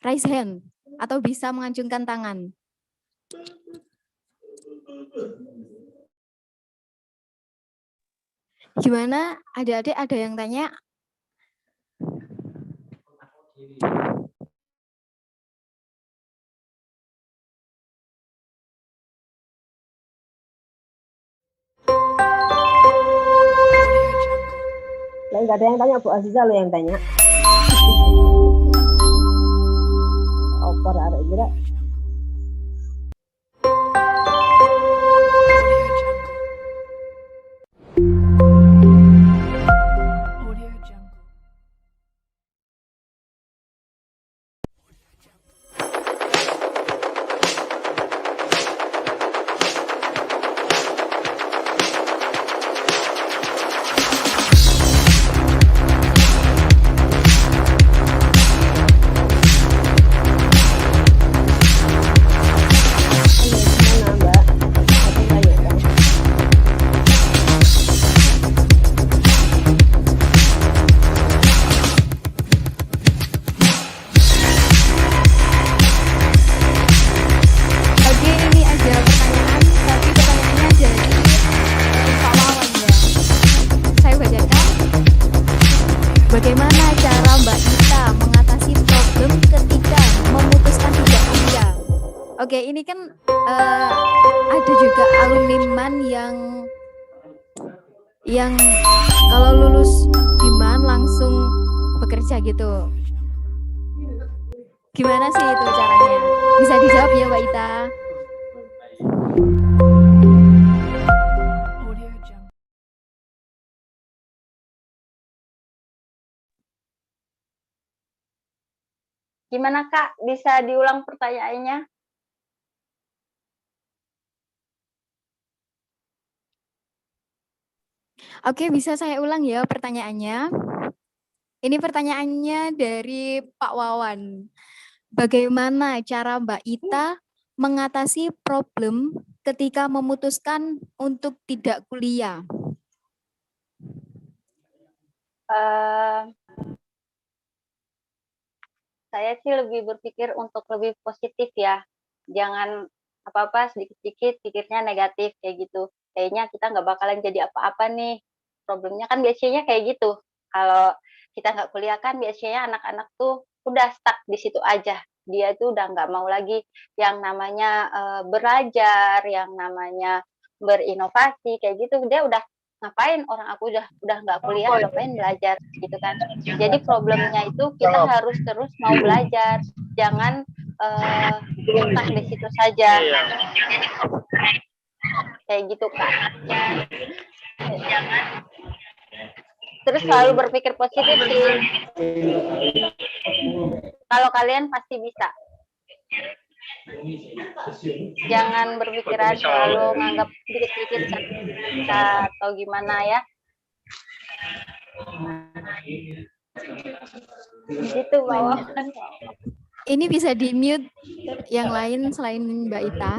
raise hand atau bisa mengacungkan tangan. Gimana? Adik-adik ada yang tanya? Nggak ada yang tanya, Bu Aziza lo yang tanya. Opor ada kira. Bagaimana cara Mbak Ita mengatasi problem ketika memutuskan tidak kuliah? Oke, ini kan ada juga alumni MAN yang kalau lulus di MAN langsung bekerja gitu. Gimana sih itu caranya? Bisa dijawab ya Mbak Ita? Gimana Kak? Bisa diulang pertanyaannya? Oke, bisa saya ulang ya pertanyaannya. Ini pertanyaannya dari Pak Wawan. Bagaimana cara Mbak Ita mengatasi problem ketika memutuskan untuk tidak kuliah? Saya sih lebih berpikir untuk lebih positif ya. Jangan apa-apa sedikit-sedikit pikirnya negatif kayak gitu. Kayaknya kita nggak bakalan jadi apa-apa nih. Problemnya kan biasanya kayak gitu. Kalau kita nggak kuliah kan biasanya anak-anak tuh udah stuck di situ aja. Dia tuh udah nggak mau lagi yang namanya belajar, yang namanya berinovasi kayak gitu. Dia udah ngapain, orang aku udah nggak kuliah, ngapain belajar gitu kan. Jadi problemnya itu kita harus terus mau belajar, jangan stuck di situ saja. Kayak gitu Kak. Terus selalu berpikir positif sih. Kalau kalian pasti bisa. Jangan berpikiran selalu nganggap dikit-dikit kita atau gimana ya. Gitu Mbak Wawan. Ini bisa di-mute yang lain selain Mbak Ita.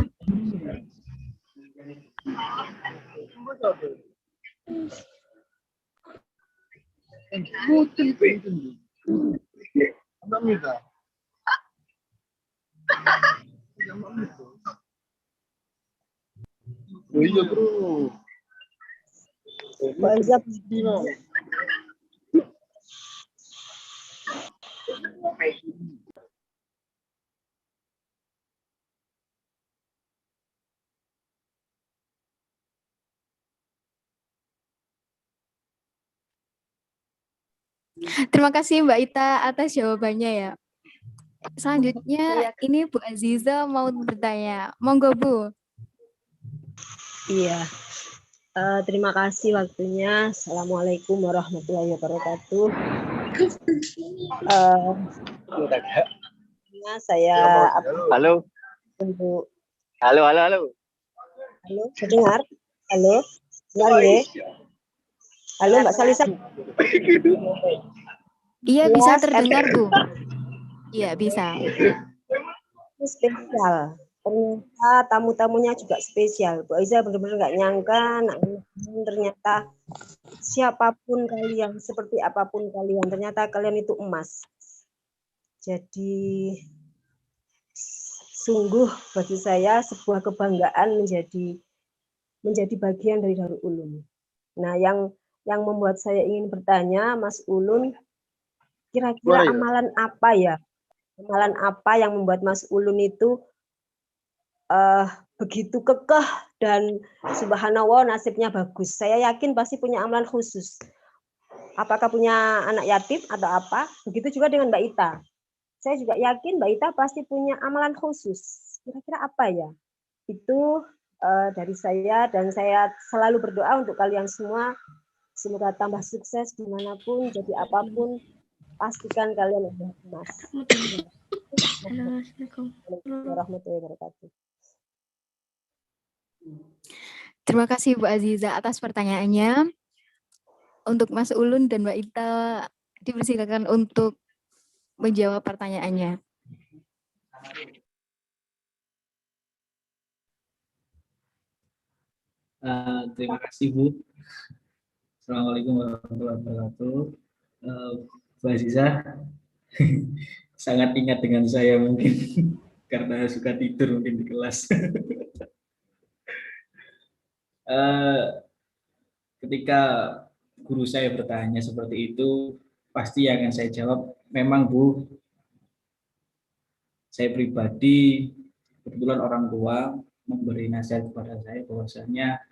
Terima kasih Mbak Ita atas jawabannya ya. Selanjutnya ini Bu Aziza mau bertanya. Monggo Bu. Iya, terima kasih waktunya. Assalamualaikum warahmatullahi wabarakatuh. Saya Halo. untuk Halo. halo, dengar? Halo, dengar ya? Halo Mbak Salisa. Iya bisa Yes, terdengar Bu. Iya bisa. Spesial. Ternyata tamu-tamunya juga spesial. Bu Aiza benar-benar nggak nyangka, ternyata siapapun kalian, seperti apapun kalian, ternyata kalian itu emas. Jadi sungguh bagi saya sebuah kebanggaan menjadi bagian dari Darul Ulum. Nah, yang membuat saya ingin bertanya, Mas Ulun, kira-kira amalan apa ya? Amalan apa yang membuat Mas Ulun itu begitu kekeh dan subhanallah nasibnya bagus. Saya yakin pasti punya amalan khusus. Apakah punya anak yatim atau apa? Begitu juga dengan Mbak Ita. Saya juga yakin Mbak Ita pasti punya amalan khusus. Kira-kira apa ya? Itu dari saya, dan saya selalu berdoa untuk kalian semua. Semoga tambah sukses dimanapun, jadi apapun, pastikan kalian adalah emas. Assalamualaikum warahmatullahi wabarakatuh. Terima kasih Bu Aziza atas pertanyaannya. Untuk Mas Ulun dan Mbak Ita dipersilakan untuk menjawab pertanyaannya. Terima kasih Bu. Assalamualaikum warahmatullahi wabarakatuh. Bu Aziza sangat ingat dengan saya mungkin karena suka tidur mungkin di kelas. Ketika guru saya bertanya seperti itu, pasti yang akan saya jawab, memang Bu, saya pribadi kebetulan orang tua memberi nasihat kepada saya bahwasanya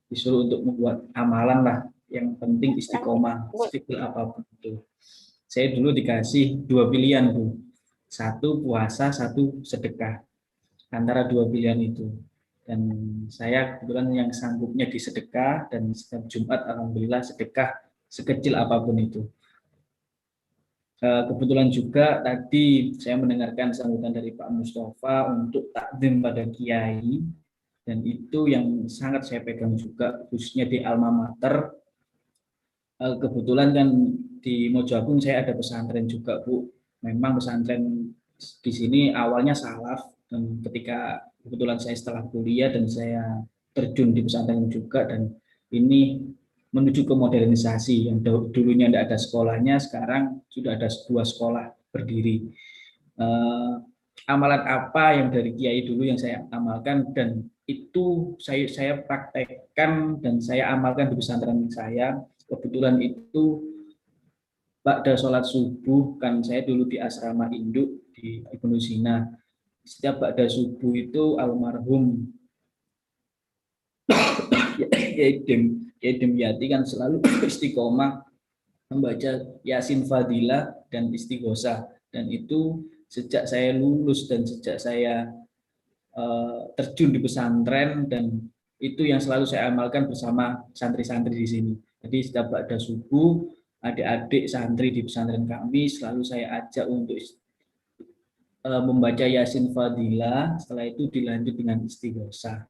disuruh untuk membuat amalan lah, yang penting istiqomah, istiqomah apapun itu. Saya dulu dikasih 2 pilihan Bu, 1 puasa, 1 sedekah, antara 2 pilihan itu. Dan saya kebetulan yang sanggupnya di sedekah, dan setiap Jumat alhamdulillah sedekah sekecil apapun itu. Kebetulan juga tadi saya mendengarkan sambutan dari Pak Mustafa untuk takdim pada kiai, dan itu yang sangat saya pegang juga, khususnya di alma mater. Kebetulan kan di Mojo Agung saya ada pesantren juga Bu. Memang pesantren di sini awalnya salaf, dan ketika kebetulan saya setelah kuliah dan saya terjun di pesantren juga, dan ini menuju ke modernisasi, yang dulunya tidak ada sekolahnya, sekarang sudah ada 2 sekolah berdiri. Amalan apa yang dari kiai dulu yang saya amalkan, dan itu saya praktekkan dan saya amalkan di pesantren saya. Kebetulan itu ba'da sholat subuh, kan saya dulu di asrama induk di Ibnu Sina. Setiap ba'da subuh itu almarhum Kiai Demyati kan selalu istiqomah membaca Yasin Fadilah dan Istighosah, dan itu sejak saya lulus dan sejak saya terjun di pesantren, dan itu yang selalu saya amalkan bersama santri-santri di sini. Jadi setiap ba'da subuh, adik-adik santri di pesantren kami selalu saya ajak untuk membaca Yasin Fadilah, setelah itu dilanjut dengan istighosah.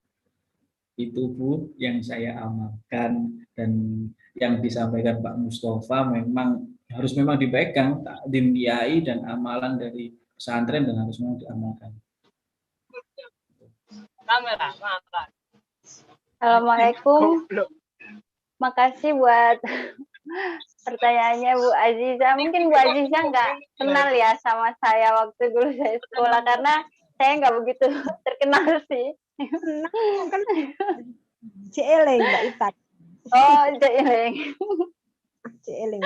Itu Bu yang saya amalkan, dan yang disampaikan Pak Mustafa memang harus dipegang, takdim kiai dan amalan dari pesantren, dan harus memang diamalkan. Assalamualaikum. Makasih buat pertanyaannya Bu Aziza. Mungkin Bu Aziza nggak kenal ya sama saya waktu dulu saya sekolah, karena saya nggak begitu terkenal sih. Kan Cieleng Mbak Ita. Oh, Cieleng. Cieleng.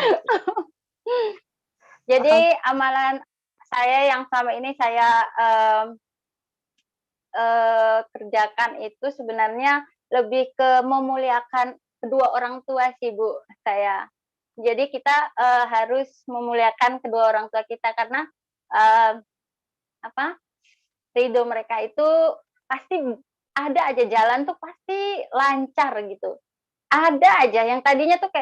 Jadi amalan saya yang selama ini saya kerjakan itu sebenarnya lebih ke memuliakan kedua orang tua sih Bu saya. Jadi kita harus memuliakan kedua orang tua kita, karena ridho mereka itu pasti ada aja, jalan tuh pasti lancar gitu. Ada aja yang tadinya tuh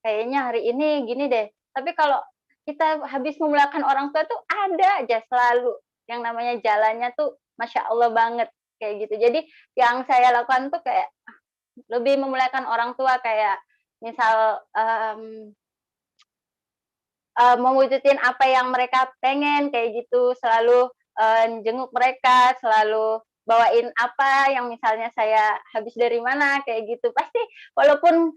kayaknya hari ini gini deh. Tapi kalau kita habis memuliakan orang tua tuh ada aja selalu yang namanya jalannya tuh Masya Allah banget kayak gitu. Jadi yang saya lakukan tuh kayak lebih memuliakan orang tua, kayak misal mewujudin apa yang mereka pengen kayak gitu, selalu jenguk mereka, selalu bawain apa yang misalnya saya habis dari mana kayak gitu. Pasti walaupun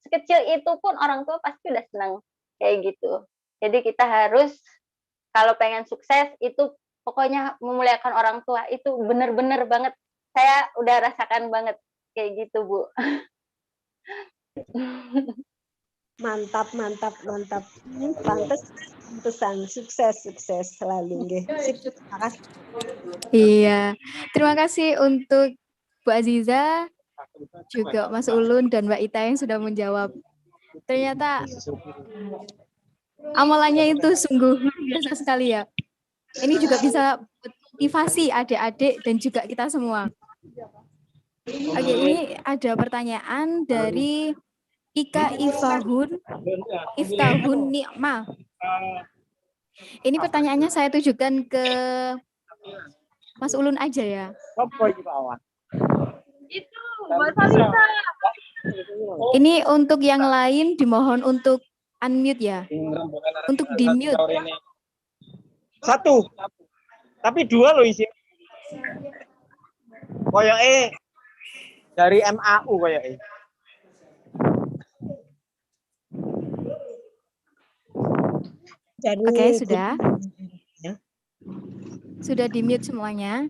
sekecil itu pun orang tua pasti udah senang kayak gitu. Jadi kita harus kalau pengen sukses itu pokoknya memuliakan orang tua, itu bener-bener banget. Saya udah rasakan banget kayak gitu Bu. Mantap. Pantesan sukses selalu nggih. Terima kasih. Iya, terima kasih untuk Bu Aziza, juga Mas Ulun dan Mbak Ita yang sudah menjawab. Ternyata amalannya itu sungguh luar biasa sekali ya. Ini juga bisa motivasi adik-adik dan juga kita semua. Oke, ini ada pertanyaan dari Ika Iftahun Nikmah. Ini pertanyaannya saya tujukan ke Mas Ulun aja ya. Itu Mbak Salisa. Ini untuk yang lain dimohon untuk unmute ya. Untuk di-mute. Satu. Tapi dua loh isi. Koyoke dari MAU koyoke. Oke, sudah. Sudah di-mute semuanya.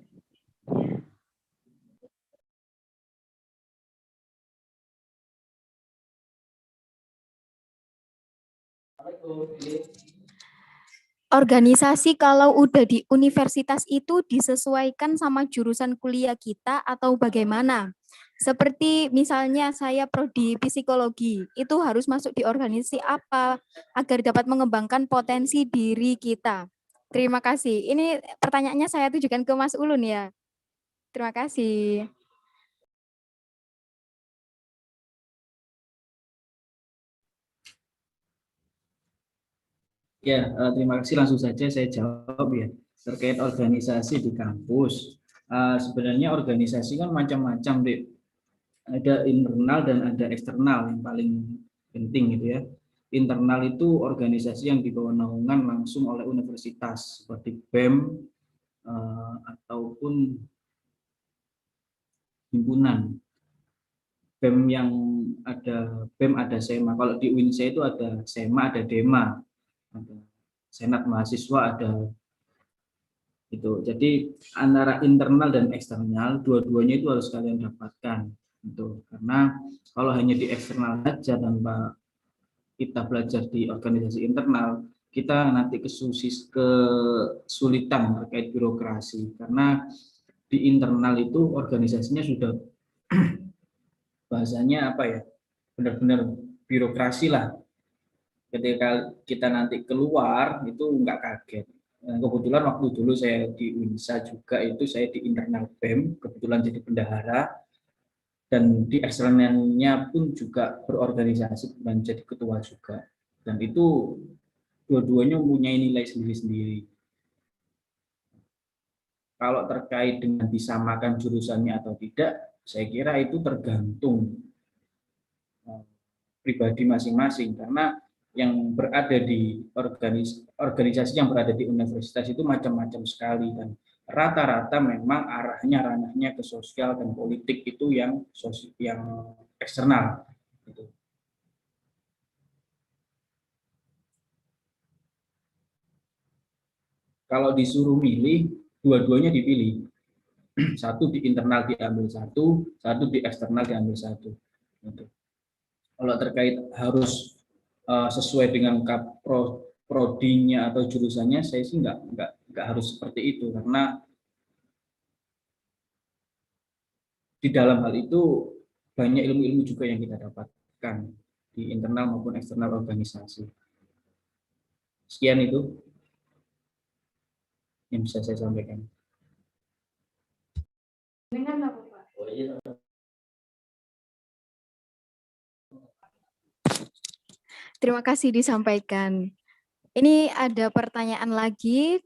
Organisasi kalau udah di universitas itu disesuaikan sama jurusan kuliah kita atau bagaimana? Seperti misalnya saya prodi psikologi, itu harus masuk di organisasi apa agar dapat mengembangkan potensi diri kita? Terima kasih. Ini pertanyaannya saya tujukan ke Mas Ulun ya. Terima kasih. Ya, terima kasih. Langsung saja saya jawab ya. Terkait organisasi di kampus, sebenarnya organisasi kan macam-macam, Dek. Ada internal dan ada eksternal yang paling penting gitu ya. Internal itu organisasi yang dibawah naungan langsung oleh universitas seperti BEM ataupun himpunan. BEM yang ada BEM ada SEMA. Kalau di UINSA itu ada SEMA, ada DEMA, ada Senat Mahasiswa, ada itu. Jadi antara internal dan eksternal dua-duanya itu harus kalian dapatkan. Gitu. Karena kalau hanya di eksternal saja tanpa kita belajar di organisasi internal, kita nanti kesulitan terkait birokrasi. Karena di internal itu organisasinya sudah bahasanya apa ya, benar-benar birokrasi lah. Ketika kita nanti keluar itu nggak kaget. Kebetulan waktu dulu saya di UNSA juga itu saya di internal BEM, kebetulan jadi bendahara. Dan di eksternalnya pun juga berorganisasi dan jadi ketua juga. Dan itu dua-duanya mempunyai nilai sendiri-sendiri. Kalau terkait dengan disamakan jurusannya atau tidak, saya kira itu tergantung pribadi masing-masing, karena yang berada di organisasi yang berada di universitas itu macam-macam sekali, dan rata-rata memang ranahnya ke sosial dan politik itu yang eksternal. Gitu. Kalau disuruh milih, dua-duanya dipilih. Satu di internal diambil satu di eksternal diambil satu. Gitu. Kalau terkait harus sesuai dengan prodinya atau jurusannya, saya sih nggak harus seperti itu, karena di dalam hal itu banyak ilmu-ilmu juga yang kita dapatkan di internal maupun eksternal organisasi. Sekian itu yang bisa saya sampaikan. Terima kasih disampaikan. Ini ada pertanyaan lagi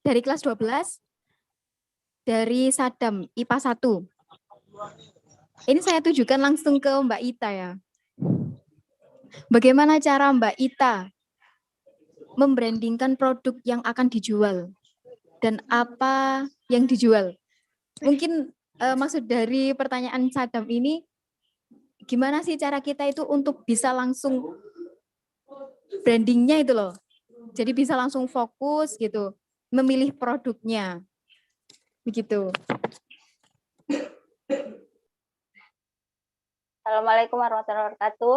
dari kelas 12, dari Sadam, IPA 1. Ini saya tujukan langsung ke Mbak Ita ya. Bagaimana cara Mbak Ita membrandingkan produk yang akan dijual? Dan apa yang dijual? Mungkin maksud dari pertanyaan Sadam ini, gimana sih cara kita itu untuk bisa langsung brandingnya itu loh. Jadi bisa langsung fokus gitu, memilih produknya. Begitu. Assalamualaikum warahmatullahi wabarakatuh.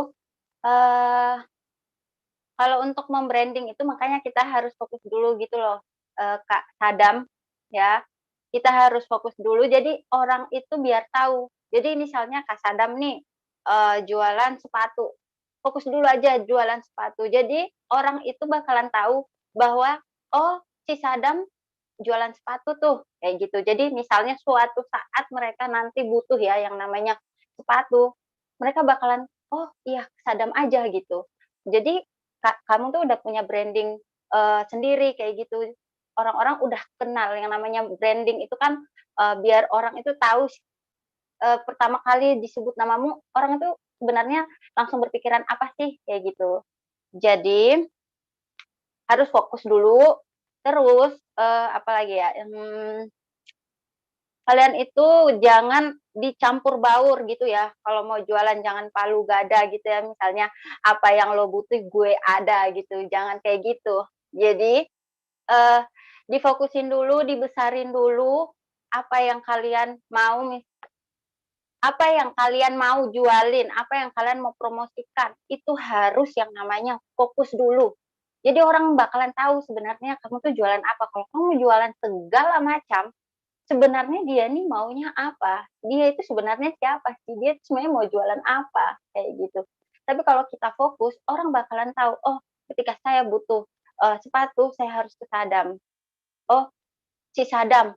Kalau untuk membranding itu makanya kita harus fokus dulu gitu loh, Kak Sadam, ya. Kita harus fokus dulu, jadi orang itu biar tahu. Jadi misalnya Kak Sadam nih, jualan sepatu. Fokus dulu aja jualan sepatu. Jadi orang itu bakalan tahu bahwa, oh si Sadam jualan sepatu tuh, kayak gitu. Jadi misalnya suatu saat mereka nanti butuh ya yang namanya sepatu, mereka bakalan, oh iya Sadam aja gitu. Jadi kamu tuh udah punya branding sendiri kayak gitu. Orang-orang udah kenal yang namanya branding itu kan biar orang itu tahu pertama kali disebut namamu, orang itu sebenarnya langsung berpikiran apa sih kayak gitu. Jadi harus fokus dulu. Terus apalagi ya, kalian itu jangan dicampur baur gitu ya. Kalau mau jualan jangan palu gada gitu ya. Misalnya apa yang lo butuh gue ada gitu. Jangan kayak gitu. Jadi difokusin dulu, dibesarin dulu apa yang kalian mau, apa yang kalian mau jualin, apa yang kalian mau promosikan, itu harus yang namanya fokus dulu. Jadi orang bakalan tahu sebenarnya kamu tuh jualan apa. Kalau kamu jualan segala macam, sebenarnya dia nih maunya apa? Dia itu sebenarnya siapa sih? Dia sebenarnya mau jualan apa? Kayak gitu. Tapi kalau kita fokus, orang bakalan tahu, oh ketika saya butuh sepatu, saya harus ke Sadam. Oh, si Sadam.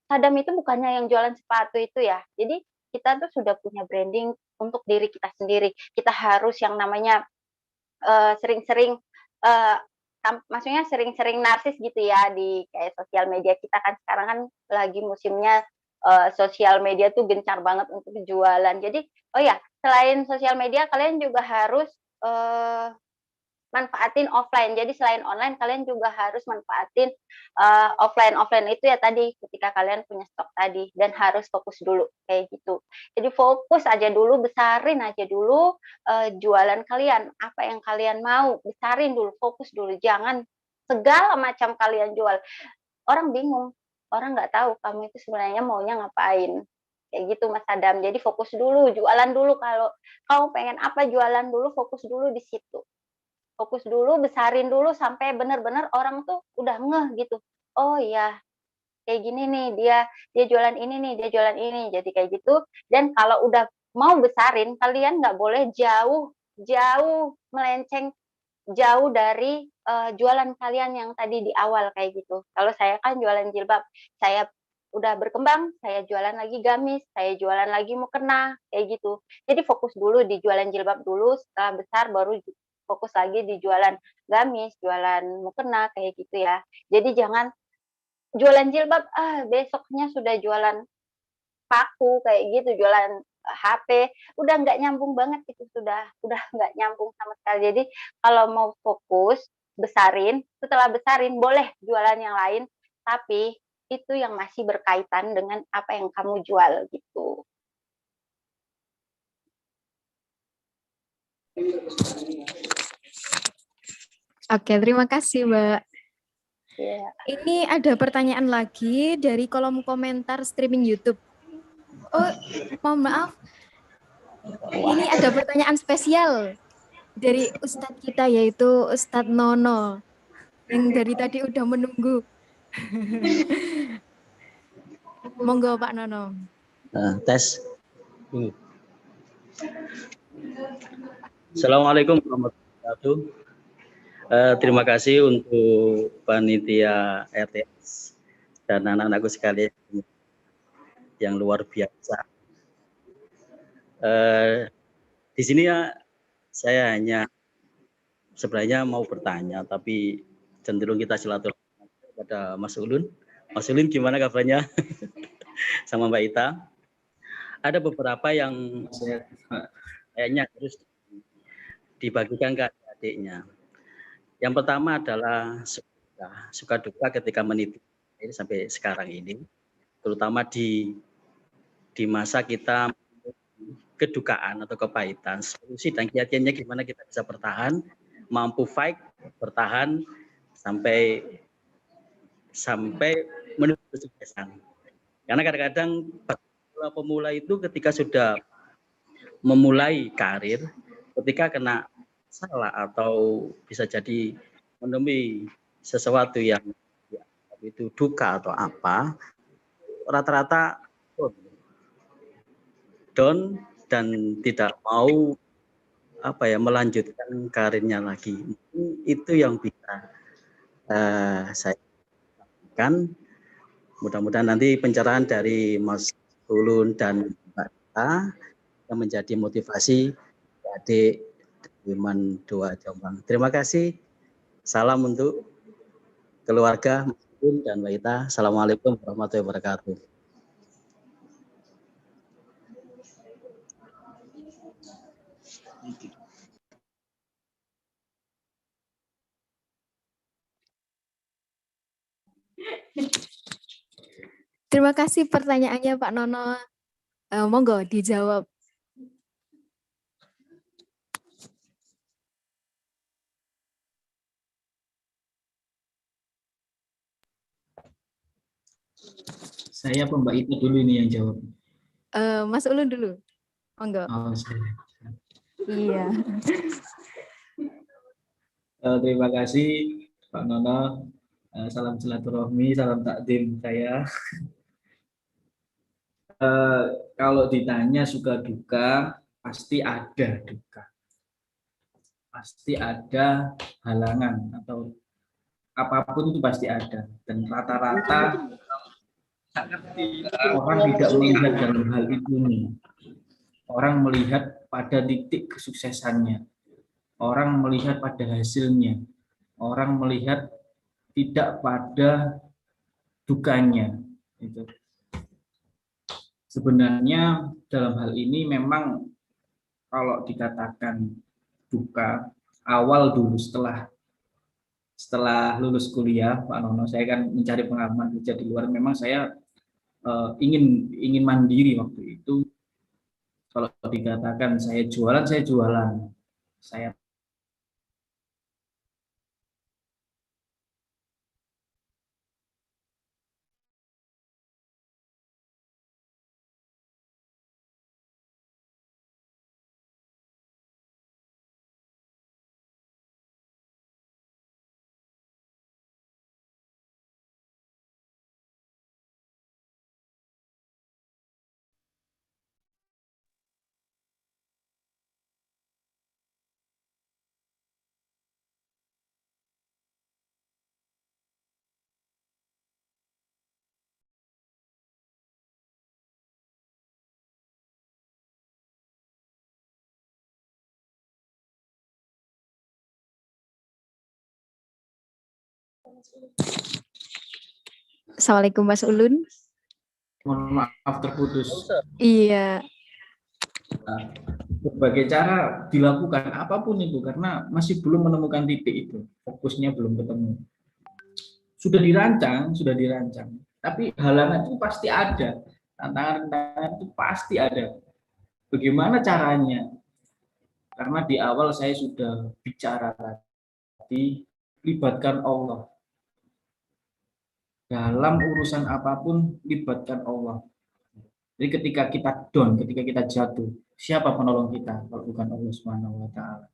Sadam itu bukannya yang jualan sepatu itu ya. Jadi kita tuh sudah punya branding untuk diri kita sendiri. Kita harus yang namanya sering-sering maksudnya sering-sering narsis gitu ya di kayak sosial media kita kan sekarang kan lagi musimnya sosial media tuh gencar banget untuk jualan. Jadi oh ya, selain sosial media kalian juga harus manfaatin offline. Jadi selain online kalian juga harus manfaatin offline itu ya tadi ketika kalian punya stok tadi, dan harus fokus dulu kayak gitu. Jadi fokus aja dulu, besarin aja dulu jualan kalian, apa yang kalian mau, besarin dulu, fokus dulu. Jangan segala macam kalian jual. Orang bingung, orang nggak tahu kamu itu sebenarnya maunya ngapain. Kayak gitu Mas Adam. Jadi fokus dulu, jualan dulu. Kalau kamu pengen apa, jualan dulu, fokus dulu di situ. Fokus dulu, besarin dulu sampai benar-benar orang tuh udah ngeh gitu. Oh iya, kayak gini nih dia jualan ini nih, dia jualan ini. Jadi kayak gitu. Dan kalau udah mau besarin, kalian nggak boleh jauh melenceng jauh dari jualan kalian yang tadi di awal kayak gitu. Kalau saya kan jualan jilbab, saya udah berkembang, saya jualan lagi gamis, saya jualan lagi mukena, kayak gitu. Jadi fokus dulu di jualan jilbab dulu, setelah besar baru fokus lagi di jualan gamis, jualan mukena, kayak gitu ya. Jadi jangan jualan jilbab, besoknya sudah jualan paku kayak gitu, jualan HP, udah nggak nyambung banget itu, udah nggak nyambung sama sekali. Jadi kalau mau fokus besarin, setelah besarin boleh jualan yang lain, tapi itu yang masih berkaitan dengan apa yang kamu jual gitu. Oke, terima kasih, Mbak. Iya. Ini ada pertanyaan lagi dari kolom komentar streaming YouTube. Oh, mohon maaf. Ini ada pertanyaan spesial dari Ustadz kita, yaitu Ustadz Nono, yang dari tadi udah menunggu. Monggo Pak Nono. Tes. Assalamualaikum warahmatullahi wabarakatuh. Terima kasih untuk panitia RTS dan anak-anakku sekalian yang luar biasa. Di sini ya saya hanya sebenarnya mau bertanya, tapi cenderung kita silaturahmi kepada Mas Ulun. Mas Ulun gimana kabarnya? Sama Mbak Ita. Ada beberapa yang kayaknya harus dibagikan ke adik-adiknya. Yang pertama adalah suka duka ketika meniti ini sampai sekarang ini, terutama di masa kita kedukaan atau kepahitan. Solusi dan kiat-kiatnya gimana kita bisa bertahan, mampu fight, bertahan sampai menuju kesuksesan. Karena kadang-kadang pemula itu ketika sudah memulai karir, ketika kena salah atau bisa jadi menemui sesuatu yang itu duka atau apa, rata-rata down dan tidak mau melanjutkan karirnya lagi. Itu yang bisa saya lakukan. Mudah-mudahan nanti pencerahan dari Mas Ulun dan Mbak Ita yang menjadi motivasi adik Iman 2 Jombang. Terima kasih. Salam untuk keluarga Mas Ulun dan Mbak Ita. Assalamualaikum warahmatullahi wabarakatuh. Terima kasih pertanyaannya Pak Nono. Monggo dijawab. Saya Mbak Ita dulu ini yang jawab. Mas Ulun dulu. Monggo. Oh, saya. Iya. Terima kasih Pak Nono. Salam silaturahmi, salam takdim saya. Kalau ditanya suka duka, pasti ada duka. Pasti ada halangan atau apapun itu pasti ada. Dan rata-rata orang tidak melihat dalam hal itu nih. Orang melihat pada titik kesuksesannya. Orang melihat pada hasilnya. Orang melihat tidak pada dukanya. Itu. Sebenarnya dalam hal ini memang kalau dikatakan duka awal dulu setelah lulus kuliah, Pak Nono, saya kan mencari pengalaman kerja di luar. Memang saya ingin mandiri waktu itu. Kalau dikatakan saya jualan. Saya Assalamualaikum Mas Ulun. Mohon maaf terputus. Iya. Nah, berbagai cara dilakukan apapun itu karena masih belum menemukan titik itu, fokusnya belum ketemu. Sudah dirancang, tapi halangan itu pasti ada, tantangan itu pasti ada. Bagaimana caranya? Karena di awal saya sudah bicara tadi, libatkan Allah. Dalam urusan apapun, libatkan Allah. Jadi ketika kita down, ketika kita jatuh, siapa penolong kita kalau bukan Allah Subhanahu wa taala?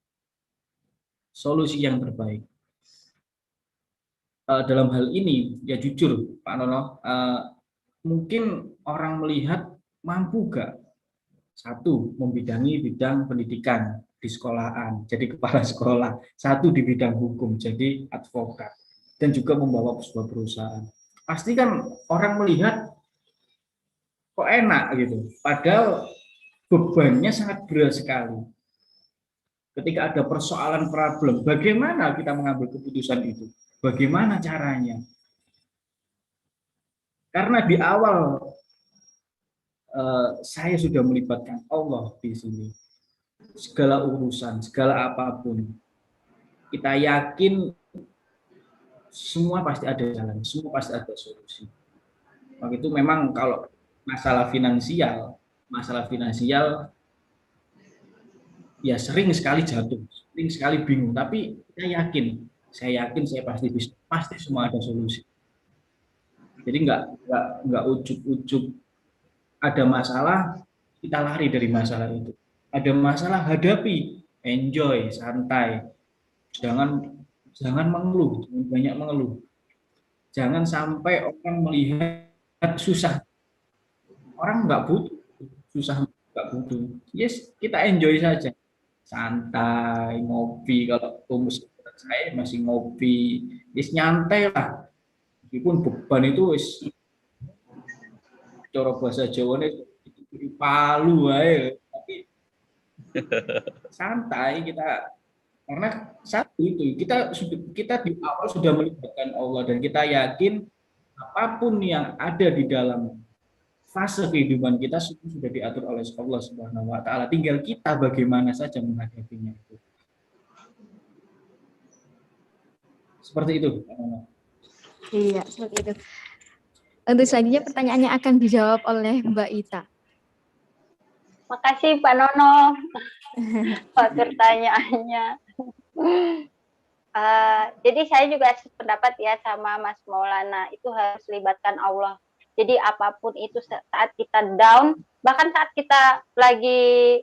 Solusi yang terbaik. Dalam hal ini, ya jujur Pak Nono, mungkin orang melihat mampu gak? Satu, membidangi bidang pendidikan di sekolahan, jadi kepala sekolah. Satu di bidang hukum, jadi advokat. Dan juga membawa sebuah perusahaan. Pasti kan orang melihat kok enak gitu, padahal bebannya sangat berat sekali. Ketika ada persoalan problem, bagaimana kita mengambil keputusan itu? Bagaimana caranya? Karena di awal saya sudah melibatkan Allah di sini. Segala urusan, segala apapun, kita yakin semua pasti ada jalan, semua pasti ada solusi. Maka itu memang kalau masalah finansial ya sering sekali jatuh, sering sekali bingung, tapi saya yakin saya pasti semua ada solusi. Jadi nggak ujuk-ujuk ada masalah kita lari dari masalah itu. Ada masalah hadapi, enjoy, santai. Jangan mengeluh, jangan banyak mengeluh. Jangan sampai orang melihat susah. Orang nggak butuh susah, nggak butuh. Yes, kita enjoy saja. Santai, ngopi. Kalau umus saya masih ngopi, yes, nyantai lah. Meskipun beban itu wis cara bahasa Jawa ini palu aja, tapi santai kita, karena satu itu kita di awal sudah melibatkan Allah dan kita yakin apapun yang ada di dalam fase kehidupan kita sudah diatur oleh Allah Subhanahu wa taala, tinggal kita bagaimana saja menghadapinya itu. Seperti itu. Iya, seperti itu. Untuk selanjutnya pertanyaannya akan dijawab oleh Mbak Ita. Makasih Pak Nono buat pertanyaannya. Jadi saya juga sependapat ya sama Mas Maulana, itu harus libatkan Allah. Jadi apapun itu saat kita down, bahkan saat kita lagi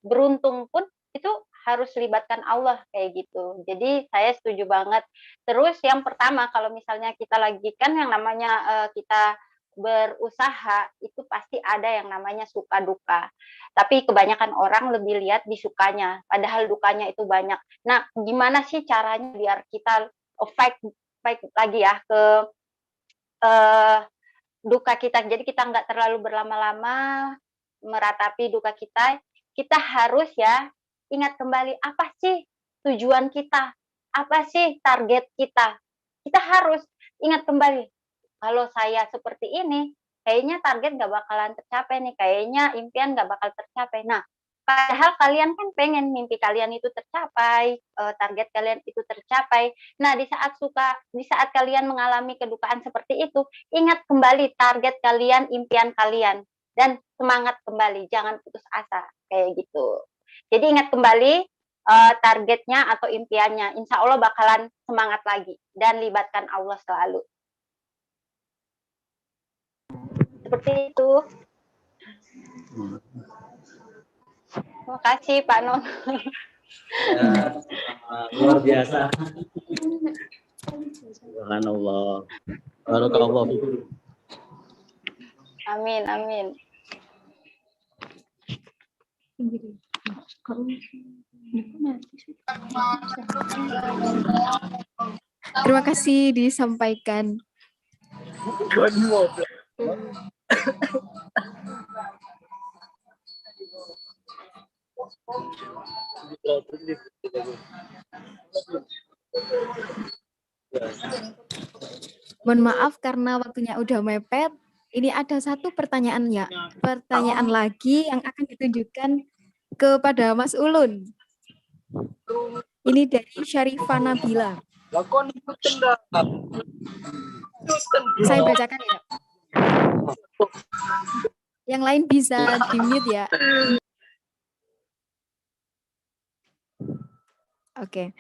beruntung pun itu harus libatkan Allah kayak gitu. Jadi saya setuju banget. Terus yang pertama, kalau misalnya kita lagi kan yang namanya kita berusaha, itu pasti ada yang namanya suka duka. Tapi kebanyakan orang lebih lihat di sukanya, padahal dukanya itu banyak. Nah, gimana sih caranya biar kita fight lagi ya ke duka kita. Jadi kita nggak terlalu berlama-lama meratapi duka kita. Kita harus ya ingat kembali apa sih tujuan kita, apa sih target kita. Kita harus ingat kembali, kalau saya seperti ini, kayaknya target nggak bakalan tercapai nih, kayaknya impian nggak bakal tercapai. Nah, padahal kalian kan pengen mimpi kalian itu tercapai, target kalian itu tercapai. Nah, di saat kalian mengalami kedukaan seperti itu, ingat kembali target kalian, impian kalian, dan semangat kembali, jangan putus asa kayak gitu. Jadi ingat kembali targetnya atau impiannya, insya Allah bakalan semangat lagi dan libatkan Allah selalu. Seperti itu. Terima kasih Pak Nono. Ya, luar biasa. Subhanallah. Barakallah. Amin, amin. Terima kasih disampaikan. Mohon maaf karena waktunya udah mepet. Ini ada satu pertanyaan lagi yang akan ditunjukkan kepada Mas Ulun. Ini dari Syarifah Nabila. Saya bacakan ya. Yang lain bisa di-mute ya. Oke.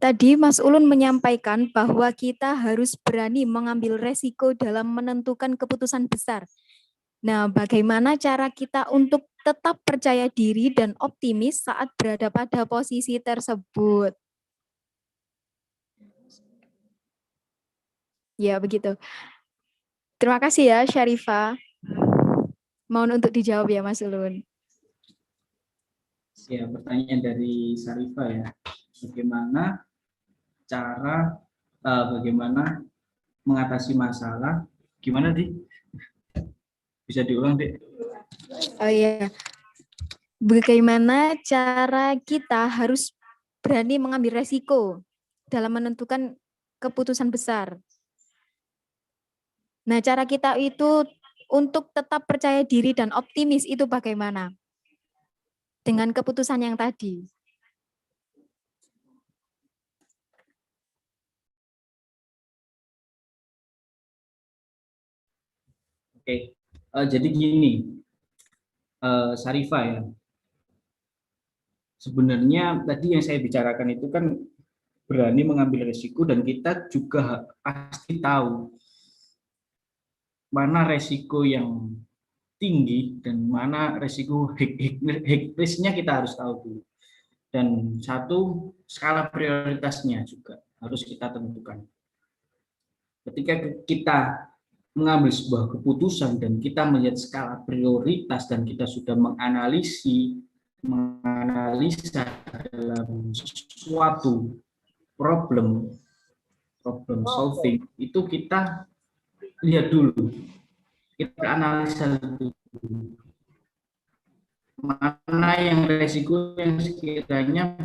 Tadi Mas Ulun menyampaikan bahwa kita harus berani mengambil resiko dalam menentukan keputusan besar. Nah, bagaimana cara kita untuk tetap percaya diri dan optimis saat berada pada posisi tersebut? Ya, begitu. Terima kasih ya, Syarifah. Mohon untuk dijawab ya, Mas Ulun. Ya, pertanyaan dari Syarifah ya. Bagaimana mengatasi masalah? Gimana, Di? Bisa diulang, Dek? Oh iya. Bagaimana cara kita harus berani mengambil resiko dalam menentukan keputusan besar? Nah, cara kita itu untuk tetap percaya diri dan optimis itu bagaimana? Dengan keputusan yang tadi. Oke, jadi gini, Syarifah ya. Sebenarnya tadi yang saya bicarakan itu kan berani mengambil risiko dan kita juga pasti tahu mana resiko yang tinggi dan mana resiko high risk-nya kita harus tahu dulu. Dan satu, skala prioritasnya juga harus kita tentukan. Ketika kita mengambil sebuah keputusan dan kita melihat skala prioritas dan kita sudah menganalisa dalam suatu problem solving, itu kita lihat dulu, kita analisa dulu mana yang resiko yang sekiranya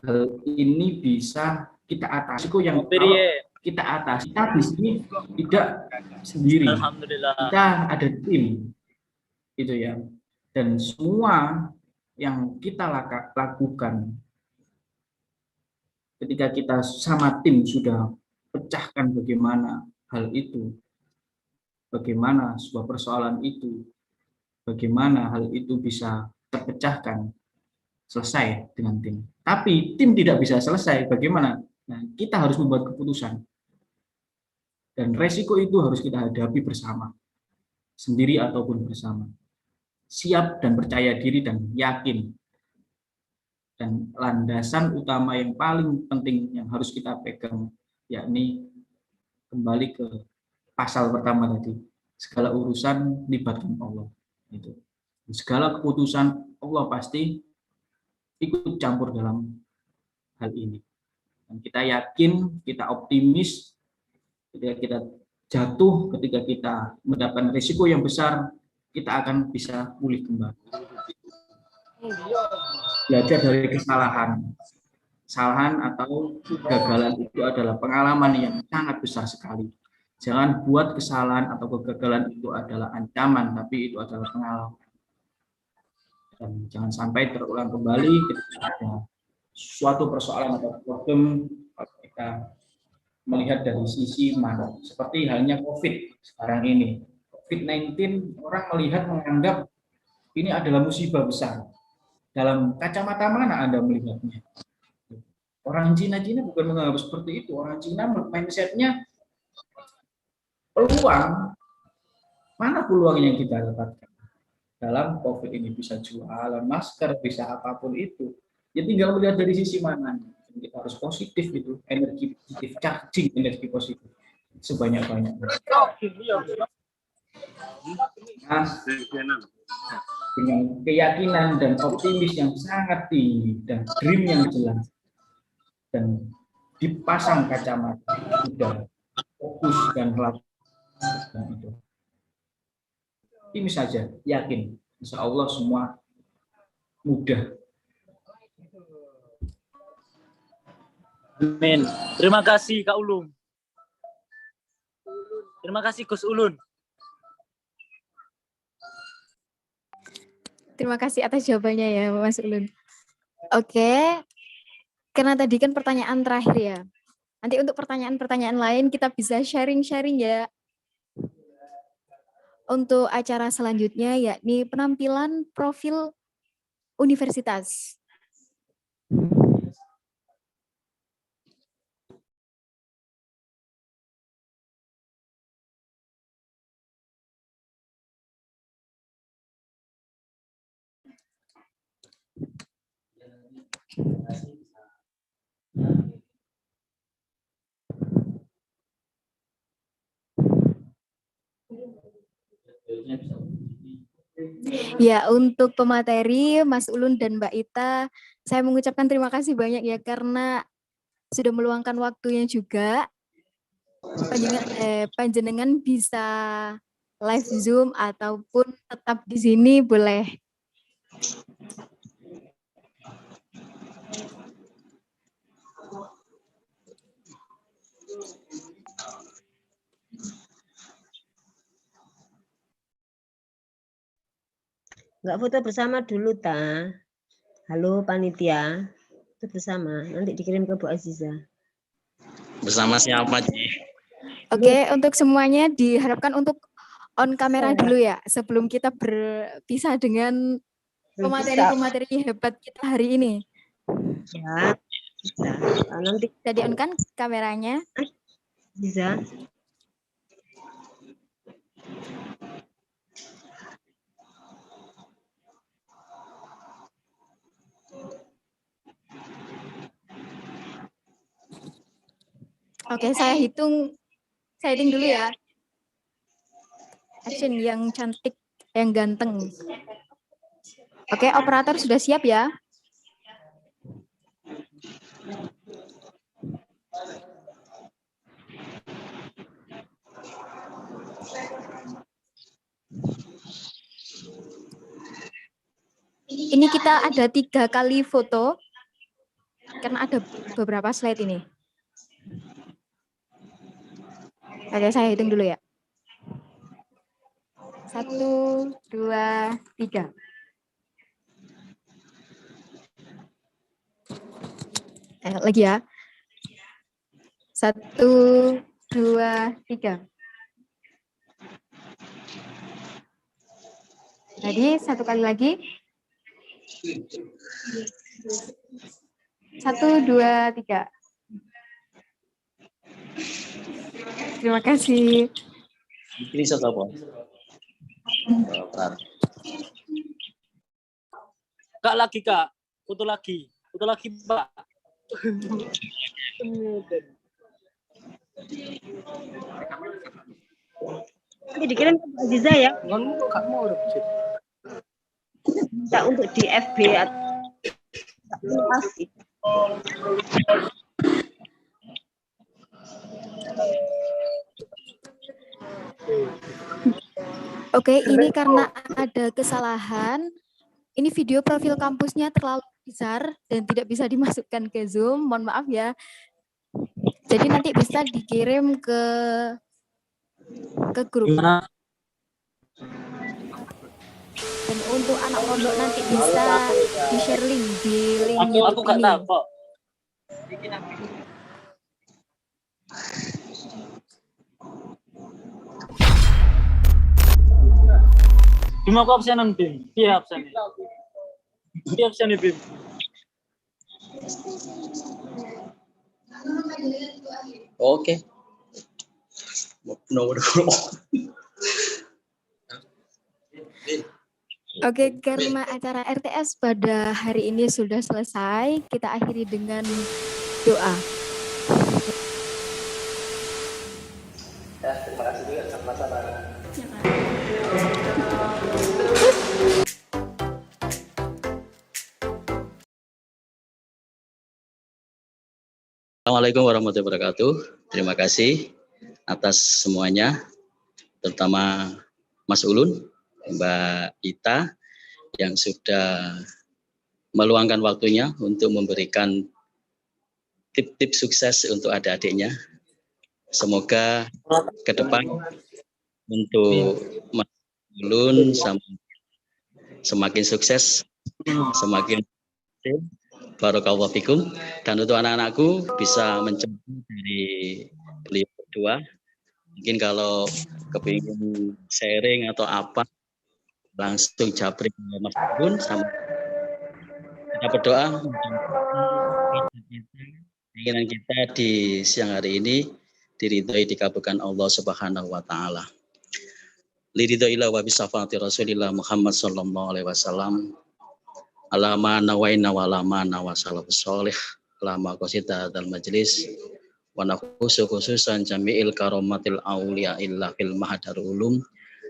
hal ini bisa kita atasi, resiko yang kita atasi. Kita di sini tidak sendiri, kita ada tim, gitu ya. Dan semua yang kita lakukan ketika kita sama tim sudah pecahkan bagaimana hal itu, bagaimana sebuah persoalan itu, bagaimana hal itu bisa terpecahkan, selesai dengan tim. Tapi tim tidak bisa selesai, bagaimana? Nah, kita harus membuat keputusan. Dan resiko itu harus kita hadapi bersama, sendiri ataupun bersama. Siap dan percaya diri dan yakin. Dan landasan utama yang paling penting yang harus kita pegang, yakni kembali ke pasal pertama tadi, segala urusan libatkan Allah. Itu. Segala keputusan Allah pasti ikut campur dalam hal ini. Dan kita yakin, kita optimis, ketika kita jatuh, ketika kita mendapatkan risiko yang besar, kita akan bisa pulih kembali. Belajar dari kesalahan atau kegagalan itu adalah pengalaman yang sangat besar sekali. Jangan buat kesalahan atau kegagalan itu adalah ancaman, tapi itu adalah pengalaman. Dan jangan sampai terulang kembali ketika ada suatu persoalan atau problem, kita melihat dari sisi mana. Seperti halnya COVID sekarang ini. COVID-19 orang menganggap ini adalah musibah besar. Dalam kacamata mana Anda melihatnya? Orang Cina bukan menganggap seperti itu. Orang Cina mindset-nya peluang. Mana peluang yang kita dapatkan? Dalam COVID ini bisa jualan masker, bisa apapun itu. Ya tinggal melihat dari sisi mana. Kita harus positif itu, energi positif, charging energi positif sebanyak-banyaknya. Nah, dengan keyakinan dan optimis yang sangat tinggi dan dream yang jelas dan dipasang kacamata, sudah fokus dan lakukan itu. Ini saja, yakin, insya Allah semua mudah. Amin. Terima kasih Kak Ulum. Terima kasih Gus Ulun. Terima kasih atas jawabannya ya Mas Ulun. Oke, karena tadi kan pertanyaan terakhir ya. Nanti untuk pertanyaan-pertanyaan lain kita bisa sharing-sharing ya. Untuk acara selanjutnya yakni penampilan profil universitas. Ya, untuk pemateri Mas Ulun dan Mbak Ita, saya mengucapkan terima kasih banyak ya karena sudah meluangkan waktunya juga. Panjenengan bisa live Zoom ataupun tetap di sini boleh. Enggak foto bersama dulu, Ta. Halo, panitia. Foto bersama, nanti dikirim ke Bu Aziza. Bersama siapa, Ci? Oke, untuk semuanya diharapkan untuk on kamera dulu ya, sebelum kita berpisah dengan pemateri-pemateri hebat kita hari ini. Ya, bisa. Nanti bisa di-on kan kameranya? Bisa. Oke, saya hitung dulu ya. Action yang cantik, yang ganteng. Oke, operator sudah siap ya? Ini kita ada 3 kali foto, karena ada beberapa slide ini. Oke, saya hitung dulu ya. 1, 2, 3. Lagi ya. 1, 2, 3. Jadi 1 kali lagi. 1, 2, 3. Terima kasih. Ini satu apa? Kak lagi Kak, foto lagi Mbak. Nanti dikirim ke Bu Aziza ya. Minta untuk di FB atau pasti. Oke, ini karena ada kesalahan. Ini video profil kampusnya terlalu besar dan tidak bisa dimasukkan ke Zoom. Mohon maaf ya. Jadi nanti bisa dikirim ke grup. Dan untuk anak pondok nanti bisa di-share link di link Aku nggak tahu kok. Bim aku absenan Bim. Iya absen. Iya absen Bim. Oke. Nomor Oke, karena acara RTS pada hari ini sudah selesai, kita akhiri dengan doa. Ya, terima kasih juga sama-sama. Assalamualaikum warahmatullahi wabarakatuh. Terima kasih atas semuanya, terutama Mas Ulun, Mbak Ita, yang sudah meluangkan waktunya untuk memberikan tip-tip sukses untuk adik-adiknya. Semoga ke depan untuk Mas Ulun semakin sukses, semakin barakallahu fikum, dan untuk anak-anakku bisa mencoba dari beliau berdua. Mungkin kalau kepingin sharing atau apa, langsung japri Mas Ulun, sama kita berdoa keinginan kita di siang hari ini diridhoi, dikabulkan Allah Subhanahu wa taala. Liridhoillah wa bisafaati Rasulillah Muhammad sallallahu alaihi wasallam. Alama nawaina wa alama nawasalafus sholih. Alama qasida dal majlis wa nakhusu khususan jami'il karomatil auliya illa fil mahadar ulum.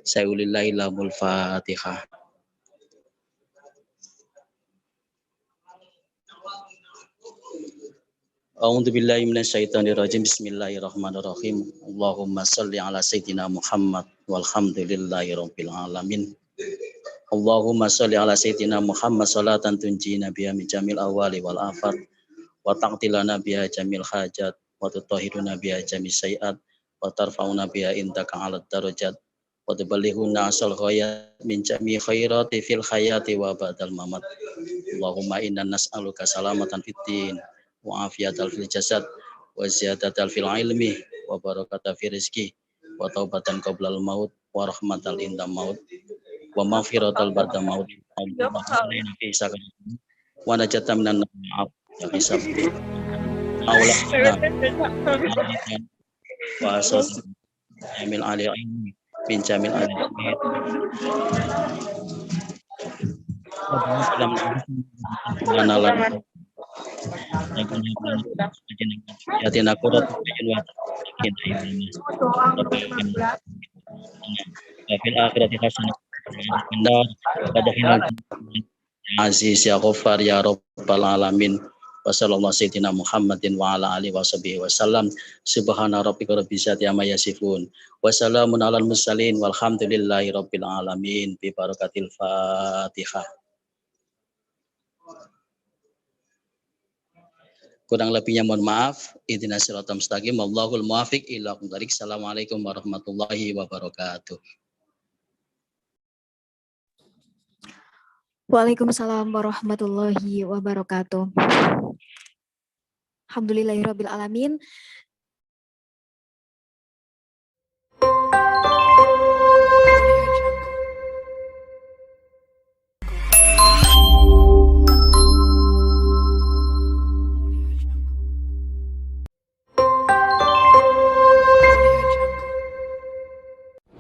Sayulillahi lamul Fatihah. A'udzu billahi minasyaitonir rajim. Bismillahirrahmanirrahim. Allahumma shalli ala sayyidina Muhammad walhamdulillahi rabbil alamin. Allahumma shalli ala sayyidina Muhammad salatan tunjina biha min jamil awali wal afat wa taqtilana biha jamil hajat wa tutahhiruna biha jamil sayiat wa tarfa'una biha indaka 'ala darajat wa tuballighuna asal ghayat min jami khairati fil hayati wa ba'dal mamat. Allahumma inna nas'aluka salamatan fid din wa afiyatal fil jasad wa ziyadatal fil ilmi wa barakata fil rizqi wa taubatan qoblal maut wa rahmatal indam maut wa maghfiratal ba'da maut wa najatan minan nar ya hisab wa asad jamil ali bin jamil ali yatina qurat ayun wa fil akhirati hasanah benar pada aziz ya ghaffar ya rabbal alamin. Wa sallallahu sayyidina Muhammadin wa ala alihi washabihi wasallam. Subhana rabbika rabbil izzati amma yasifun wa salamun alal mursalin walhamdulillahi rabbil alamin. Bi barakatil Fatihah. Kurang lebihnya mohon maaf. Ihdinas siratal mustaqim. Wallahul muwaffiq ila aqwamit thoriq. Assalamualaikum warahmatullahi wabarakatuh. Waalaikumsalam warahmatullahi wabarakatuh. Alhamdulillahirabbil alamin.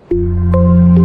Thank you.